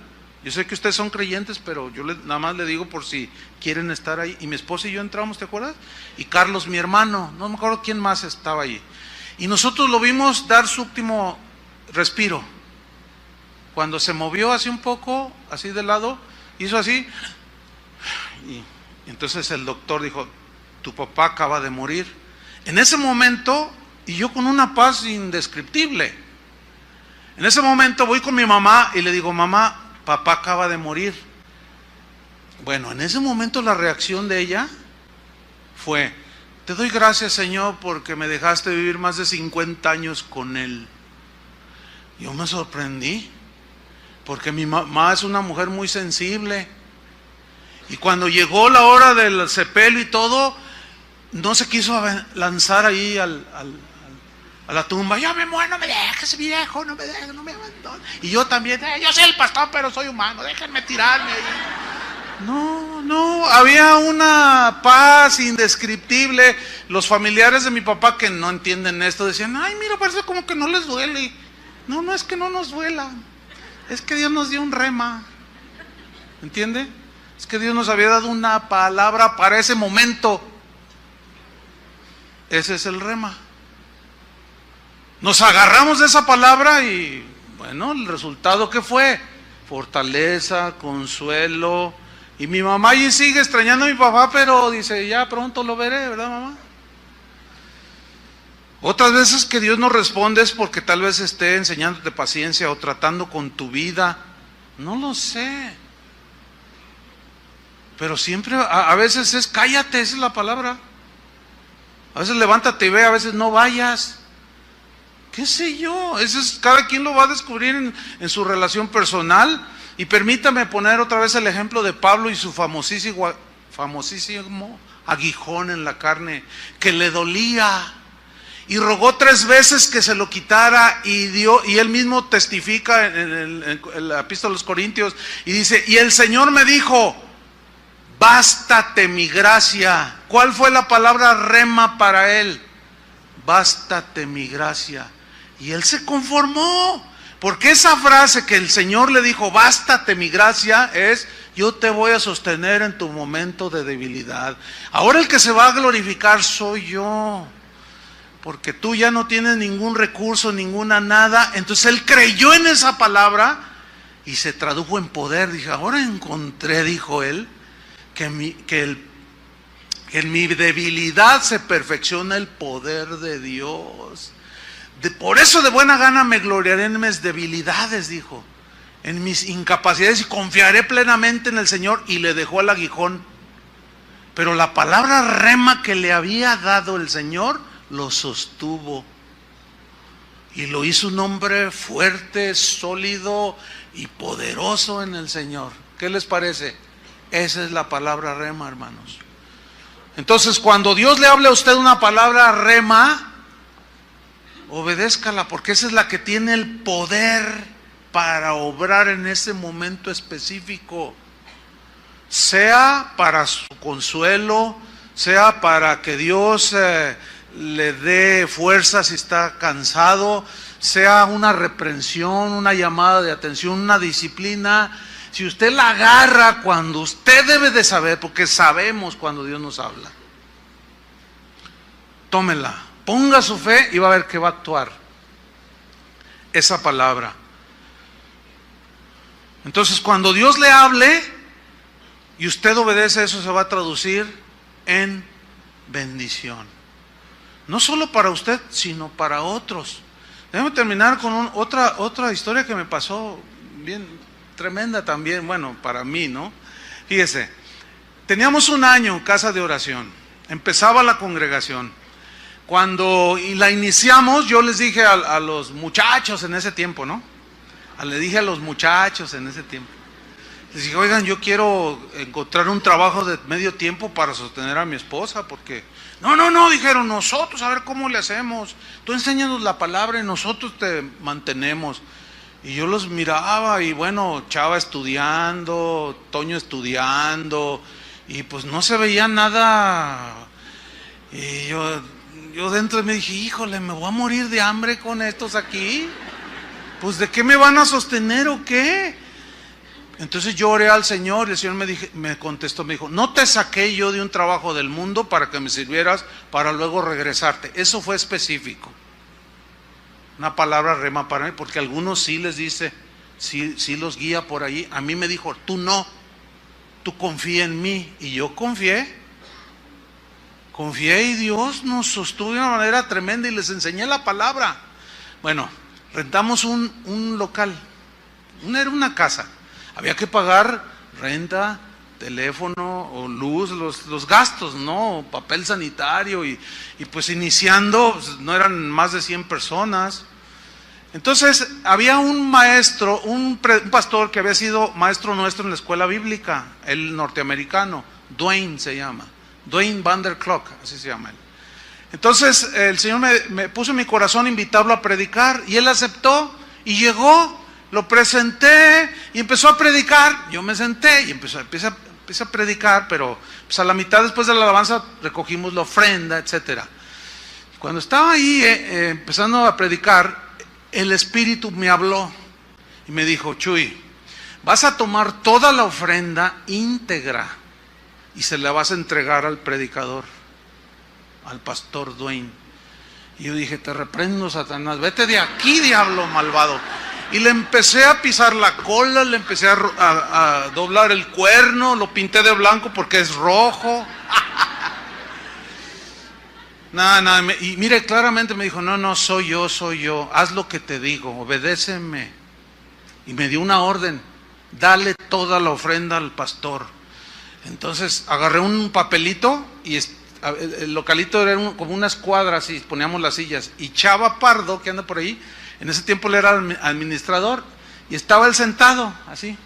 Yo sé que ustedes son creyentes, pero yo nada más le digo por si quieren estar ahí. Y mi esposa y yo entramos, ¿te acuerdas? Y Carlos, mi hermano, no me acuerdo quién más estaba ahí. Y nosotros lo vimos dar su último respiro. Cuando se movió así un poco, así de lado, hizo así. Y entonces el doctor dijo: tu papá acaba de morir. En ese momento, y yo con una paz indescriptible, en ese momento voy con mi mamá y le digo: mamá, papá acaba de morir. Bueno, en ese momento la reacción de ella fue: te doy gracias, Señor, porque me dejaste vivir más de 50 años con él. Yo me sorprendí, porque mi mamá es una mujer muy sensible. Y cuando llegó la hora del sepelio y todo, no se quiso lanzar ahí a la tumba: yo me muero, no me dejes, viejo, no me dejes, no me abandones. Y yo también: yo soy el pastor, pero soy humano, déjenme tirarme ahí. No, había una paz indescriptible. Los familiares de mi papá, que no entienden esto, decían: ay, mira, parece como que no les duele. No es que no nos duela, es que Dios nos dio un rema, ¿entiende? Es que Dios nos había dado una palabra para ese momento. Ese es el rema. Nos agarramos de esa palabra y bueno, el resultado ¿qué fue? Fortaleza, consuelo. Y mi mamá allí sigue extrañando a mi papá, pero dice: ya pronto lo veré, ¿verdad, mamá? Otras veces que Dios no responde es porque tal vez esté enseñándote paciencia o tratando con tu vida. No lo sé. Pero siempre, a veces es cállate, esa es la palabra. A veces levántate y ve, a veces no vayas. ¿Qué sé yo? Eso es, cada quien lo va a descubrir en su relación personal. Y permítame poner otra vez el ejemplo de Pablo y su famosísimo aguijón en la carne, que le dolía. Y rogó 3 veces que se lo quitara, y él mismo testifica en la epístola a los Corintios, y dice: y el Señor me dijo: bástate mi gracia. ¿Cuál fue la palabra rema para él? Bástate mi gracia. Y él se conformó, porque esa frase que el Señor le dijo: bástate mi gracia, es: yo te voy a sostener en tu momento de debilidad. Ahora el que se va a glorificar soy yo, porque tú ya no tienes ningún recurso, ninguna nada. Entonces él creyó en esa palabra y se tradujo en poder. Dije: ahora encontré, dijo él, que en mi debilidad se perfecciona el poder de Dios. Por eso de buena gana me gloriaré en mis debilidades, dijo, en mis incapacidades, y confiaré plenamente en el Señor. Y le dejó el aguijón. Pero la palabra rema que le había dado el Señor lo sostuvo y lo hizo un hombre fuerte, sólido y poderoso en el Señor. ¿Qué les parece? Esa es la palabra rema, hermanos. Entonces, cuando Dios le hable a usted una palabra rema, obedézcala, porque esa es la que tiene el poder para obrar en ese momento específico, sea para su consuelo, sea para que Dios le dé fuerza si está cansado, sea una reprensión, una llamada de atención, una disciplina. Si usted la agarra cuando usted debe de saber, porque sabemos cuando Dios nos habla, tómela, ponga su fe y va a ver que va a actuar esa palabra. Entonces, cuando Dios le hable y usted obedece, eso se va a traducir en bendición. No solo para usted, sino para otros. Déjame terminar con otra historia que me pasó bien tremenda también, bueno, para mí, ¿no? Fíjese, teníamos un año en casa de oración, empezaba la congregación. Cuando la iniciamos, yo les dije a los muchachos en ese tiempo, ¿no? Les dije a los muchachos en ese tiempo, les dije: oigan, yo quiero encontrar un trabajo de medio tiempo para sostener a mi esposa, porque no, dijeron, nosotros a ver cómo le hacemos, tú enséñanos la palabra y nosotros te mantenemos. Y yo los miraba y bueno, Chava estudiando, Toño estudiando, y pues no se veía nada. Y yo dentro me dije: híjole, me voy a morir de hambre con estos aquí, pues ¿de qué me van a sostener o qué? Entonces yo oré al Señor y el Señor me contestó, me dijo: no te saqué yo de un trabajo del mundo para que me sirvieras para luego regresarte. Eso fue específico, una palabra rema para mí, porque a algunos sí les dice, sí los guía por allí. A mí me dijo: tú no, tú confía en mí. Y yo confié y Dios nos sostuvo de una manera tremenda y les enseñé la palabra. Bueno, rentamos un local, era una casa. Había que pagar renta, teléfono o luz, los gastos, ¿no? Papel sanitario y pues iniciando, pues, no eran más de 100 personas. Entonces había un maestro, un pastor que había sido maestro nuestro en la escuela bíblica, el norteamericano, Dwayne se llama, Dwayne Vanderclock, así se llama él. Entonces el Señor me puso en mi corazón invitarlo a predicar, y él aceptó, y llegó, lo presenté, y empezó a predicar. Yo me senté, y empecé a predicar, pero pues a la mitad, después de la alabanza, recogimos la ofrenda, etcétera. Cuando estaba ahí empezando a predicar, el Espíritu me habló, y me dijo: Chuy, vas a tomar toda la ofrenda íntegra, y se la vas a entregar al predicador, al pastor Dwayne. Y yo dije: te reprendo, Satanás, vete de aquí, diablo malvado. Y le empecé a pisar la cola, le empecé a doblar el cuerno, lo pinté de blanco porque es rojo. Nada, y mire, claramente me dijo: no, soy yo, haz lo que te digo, obedéceme. Y me dio una orden: dale toda la ofrenda al pastor. Entonces agarré un papelito, y el localito era como unas cuadras, y poníamos las sillas, y Chava Pardo, que anda por ahí, en ese tiempo él era administrador, y estaba él sentado así.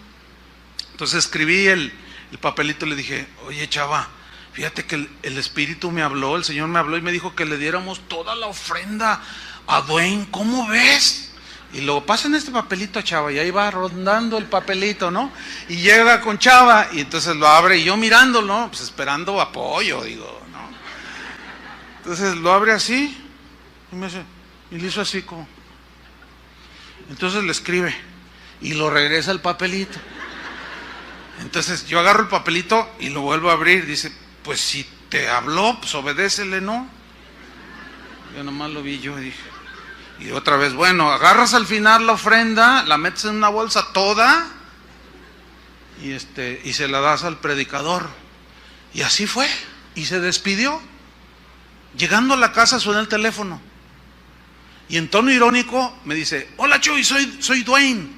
Entonces escribí el papelito y le dije: oye, Chava, fíjate que el Espíritu me habló, el Señor me habló y me dijo que le diéramos toda la ofrenda a Dwayne, ¿cómo ves? Y luego pasen este papelito a Chava, y ahí va rondando el papelito, ¿no? Y llega con Chava, y entonces lo abre, y yo mirándolo, pues esperando apoyo, digo, ¿no? Entonces lo abre así, y le hizo así como. Entonces le escribe, y lo regresa el papelito. Entonces yo agarro el papelito y lo vuelvo a abrir. Dice: pues si te habló, pues obedécele, ¿no? Yo nomás lo vi yo y dije, y otra vez, bueno, agarras al final la ofrenda, la metes en una bolsa toda, y se la das al predicador. Y así fue, y se despidió. Llegando a la casa suena el teléfono, y en tono irónico me dice: hola, Chuy, soy Dwayne.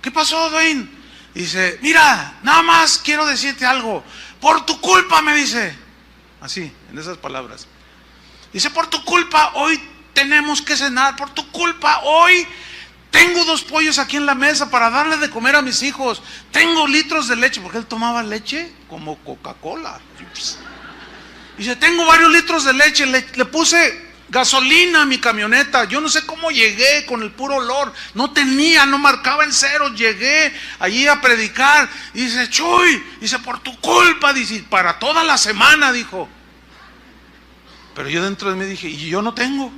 ¿Qué pasó, Dwayne? Dice: mira, nada más quiero decirte algo. Por tu culpa, me dice, así, en esas palabras. Dice: por tu culpa hoy tenemos que cenar, por tu culpa hoy tengo 2 pollos aquí en la mesa para darle de comer a mis hijos. Tengo litros de leche, porque él tomaba leche como Coca-Cola. Dice: tengo varios litros de leche, le puse gasolina a mi camioneta. Yo no sé cómo llegué con el puro olor. No marcaba en cero. Llegué allí a predicar. Y dice: Chuy, dice, por tu culpa, dice, para toda la semana, dijo. Pero yo dentro de mí dije: y yo no tengo.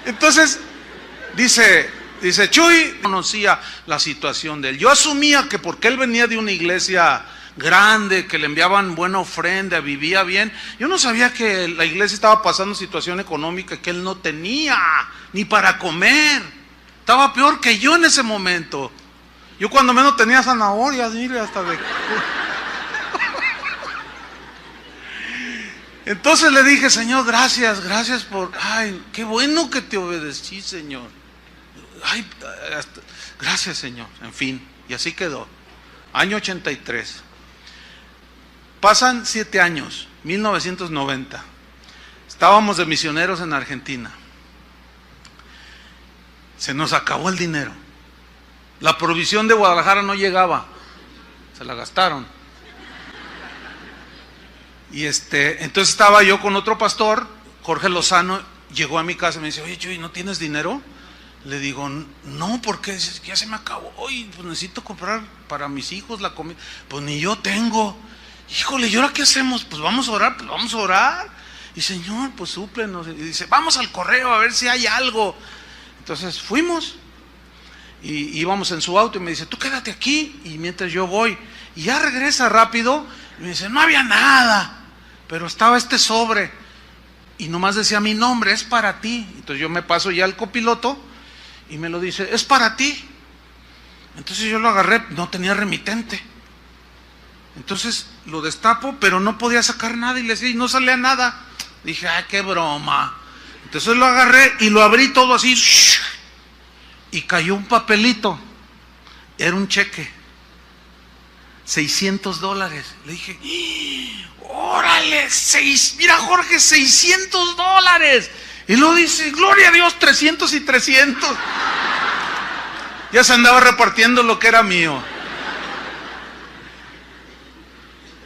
Entonces dice Chuy conocía la situación de él. Yo asumía que porque él venía de una iglesia grande, que le enviaban buena ofrenda, vivía bien. Yo no sabía que la iglesia estaba pasando situación económica que él no tenía ni para comer. Estaba peor que yo en ese momento. Yo cuando menos tenía zanahorias, mire, hasta de... Entonces le dije: Señor, gracias por... Ay, qué bueno que te obedecí, Señor. Ay, gracias, Señor. En fin, y así quedó. Año 83. Pasan 7 años, 1990. Estábamos de misioneros en Argentina. Se nos acabó el dinero. La provisión de Guadalajara no llegaba. Se la gastaron. Y entonces estaba yo con otro pastor, Jorge Lozano. Llegó a mi casa y me dice: oye, Chuy, ¿no tienes dinero? Le digo: no, porque ya se me acabó. Oye, pues necesito comprar para mis hijos la comida. Pues ni yo tengo. Híjole, ¿y ahora qué hacemos? Pues vamos a orar, Y Señor, pues súplenos. Y dice: vamos al correo a ver si hay algo. Entonces fuimos, y íbamos en su auto, y me dice: tú quédate aquí, y mientras yo voy. Y ya regresa rápido, y me dice: no había nada, pero estaba este sobre, y nomás decía mi nombre: es para ti. Entonces yo me paso ya al copiloto, y me lo dice: es para ti. Entonces yo lo agarré, no tenía remitente. Entonces lo destapo, pero no podía sacar nada, y le decía, y no salía nada. Dije: ay, qué broma. Entonces lo agarré y lo abrí todo así, y cayó un papelito. Era un cheque, $600. Le dije: órale, mira, Jorge, $600. Y luego dice: gloria a Dios, 300 y 300. Ya se andaba repartiendo lo que era mío.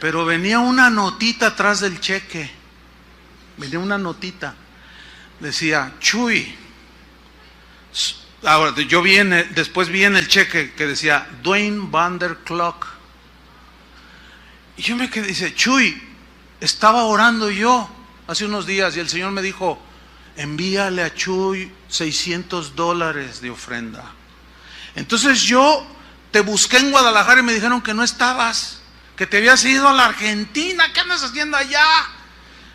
pero venía una notita atrás del cheque. Venía una notita. Decía, Chuy. Ahora, después vi en el cheque que decía Dwayne Van der Clock. Y yo me quedé, dice, Chuy, estaba orando yo hace unos días y el Señor me dijo, envíale a Chuy $600 de ofrenda. Entonces yo te busqué en Guadalajara y me dijeron que no estabas, que te habías ido a la Argentina. ¿Qué andas haciendo allá?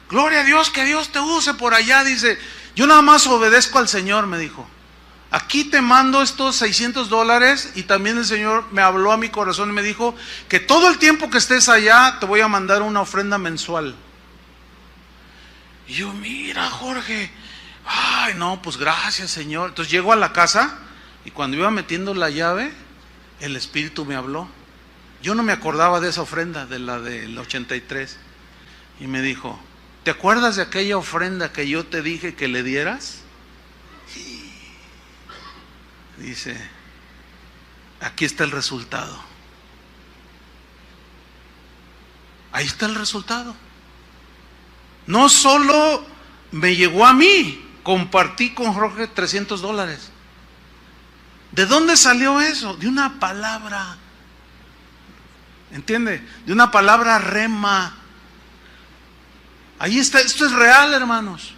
Gloria a Dios, que Dios te use por allá. Dice, yo nada más obedezco al Señor, me dijo. Aquí te mando estos $600 y también el Señor me habló a mi corazón y me dijo que todo el tiempo que estés allá te voy a mandar una ofrenda mensual. Y yo, mira, Jorge, ay no, pues gracias, Señor. Entonces llego a la casa y cuando iba metiendo la llave, el Espíritu me habló. Yo no me acordaba de esa ofrenda, de la del 83. Y me dijo, ¿te acuerdas de aquella ofrenda que yo te dije que le dieras? Dice, aquí está el resultado. Ahí está el resultado. No solo me llegó a mí, compartí con Jorge $300. ¿De dónde salió eso? De una palabra. ¿Entiende? De una palabra rema. Ahí está, esto es real, hermanos.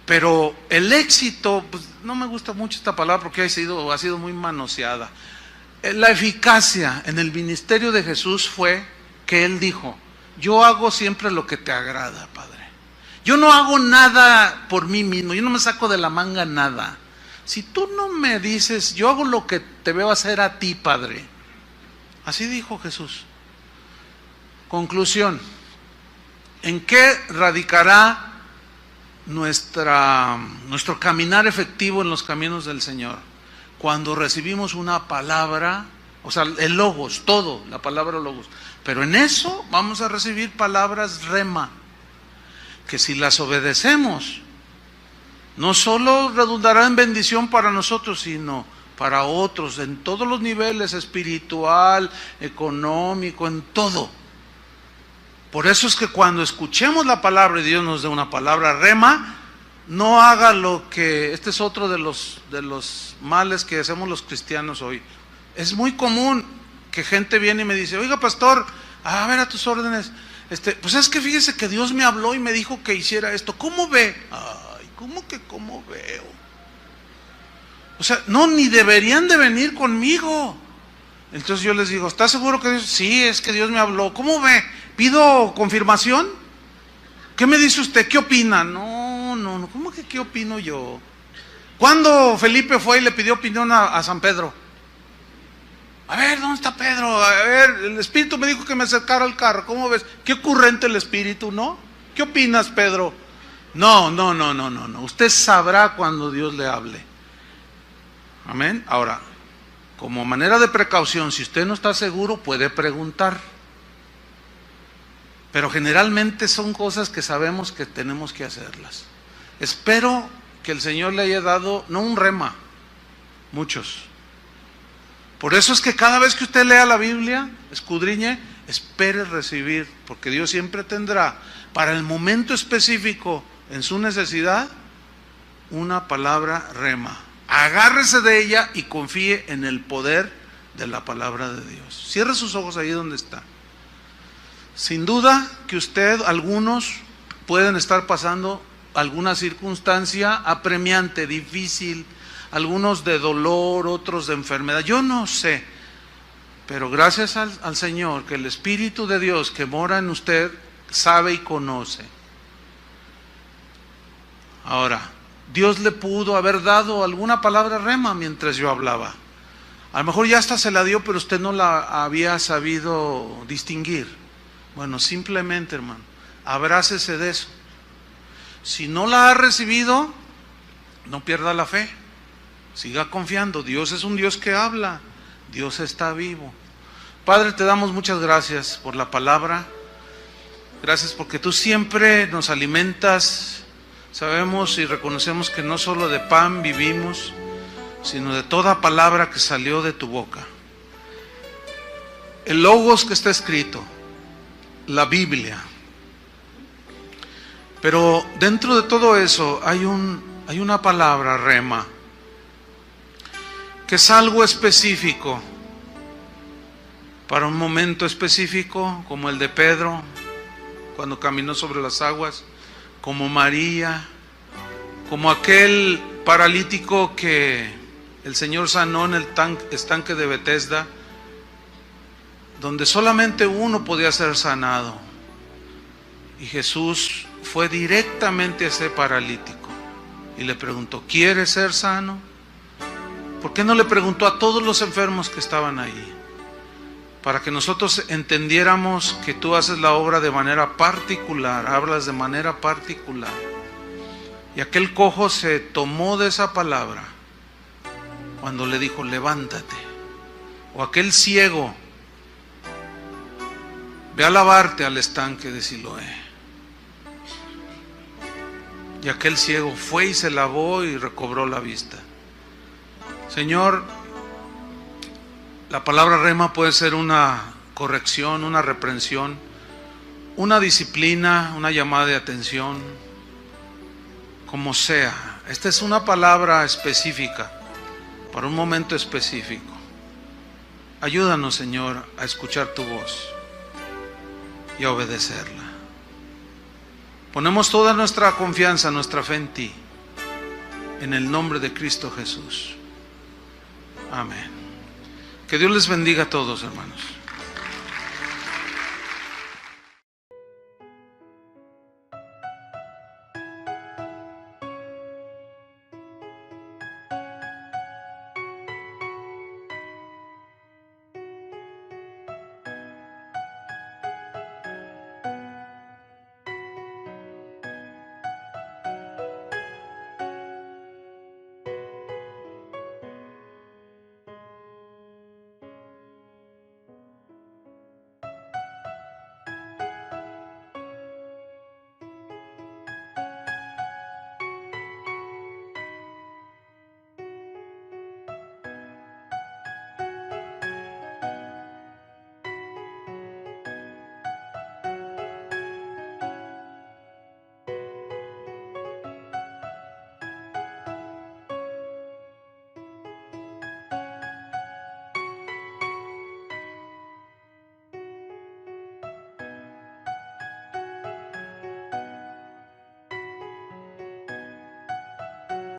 Pero el éxito, pues no me gusta mucho esta palabra porque ha sido muy manoseada. La eficacia en el ministerio de Jesús fue que Él dijo, yo hago siempre lo que te agrada, Padre. Yo no hago nada por mí mismo, yo no me saco de la manga nada. Si tú no me dices, yo hago lo que te veo hacer a ti, Padre. Así dijo Jesús. Conclusión, ¿en qué radicará nuestro caminar efectivo en los caminos del Señor? Cuando recibimos una palabra, o sea, el logos, todo, la palabra logos. Pero en eso vamos a recibir palabras rema, que si las obedecemos, no solo redundará en bendición para nosotros, sino para otros, en todos los niveles, espiritual, económico, en todo. Por eso es que cuando escuchemos la palabra y Dios nos dé una palabra rema, no haga lo que, este es otro de los males que hacemos los cristianos hoy. Es muy común que gente viene y me dice, oiga pastor, a ver, a tus órdenes, pues es que fíjese que Dios me habló y me dijo que hiciera esto, ¿cómo ve? Ay, ¿cómo veo? O sea, no, ni deberían de venir conmigo. Entonces yo les digo, ¿estás seguro que Dios? Sí, es que Dios me habló. ¿Cómo ve? ¿Pido confirmación? ¿Qué me dice usted? ¿Qué opina? No, ¿cómo que qué opino yo? ¿Cuándo Felipe fue y le pidió opinión a San Pedro? A ver, ¿dónde está Pedro? A ver, el Espíritu me dijo que me acercara al carro. ¿Cómo ves? Qué ocurrente el Espíritu, ¿no? ¿Qué opinas, Pedro? No. Usted sabrá cuando Dios le hable. Amén. Ahora, como manera de precaución, si usted no está seguro, puede preguntar. Pero generalmente son cosas que sabemos que tenemos que hacerlas. Espero que el Señor le haya dado, no un rema, muchos. Por eso es que cada vez que usted lea la Biblia, escudriñe, espere recibir, porque Dios siempre tendrá para el momento específico en su necesidad una palabra rema. Agárrese de ella y confíe en el poder de la palabra de Dios. Cierre sus ojos ahí donde está. Sin duda que algunos pueden estar pasando alguna circunstancia apremiante, difícil, algunos de dolor, otros de enfermedad, yo no sé, pero gracias al Señor, que el Espíritu de Dios que mora en usted sabe y conoce. Ahora, Dios le pudo haber dado alguna palabra rema mientras yo hablaba. A lo mejor ya hasta se la dio, pero usted no la había sabido distinguir. Bueno, simplemente, hermano, abrácese de eso. Si no la ha recibido, no pierda la fe. Siga confiando. Dios es un Dios que habla. Dios está vivo. Padre, te damos muchas gracias por la palabra. Gracias porque tú siempre nos alimentas. Sabemos y reconocemos que no solo de pan vivimos, sino de toda palabra que salió de tu boca. el logos que está escrito, la Biblia. Pero dentro de todo eso hay una palabra, rema, que es algo específico, para un momento específico, como el de Pedro, cuando caminó sobre las aguas, como María, como aquel paralítico que el Señor sanó en el estanque de Betesda, donde solamente uno podía ser sanado. Y Jesús fue directamente a ese paralítico y le preguntó: ¿quieres ser sano? ¿Por qué no le preguntó a todos los enfermos que estaban ahí? Para que nosotros entendiéramos que tú haces la obra de manera particular, hablas de manera particular. Y aquel cojo se tomó de esa palabra cuando le dijo: levántate. O aquel ciego: ve a lavarte al estanque de Siloé. Y aquel ciego fue y se lavó y recobró la vista. Señor, la palabra rema puede ser una corrección, una reprensión, una disciplina, una llamada de atención, como sea. Esta es una palabra específica, para un momento específico. Ayúdanos, Señor, a escuchar tu voz y a obedecerla. Ponemos toda nuestra confianza, nuestra fe en ti, en el nombre de Cristo Jesús. Amén. Que Dios les bendiga a todos, hermanos.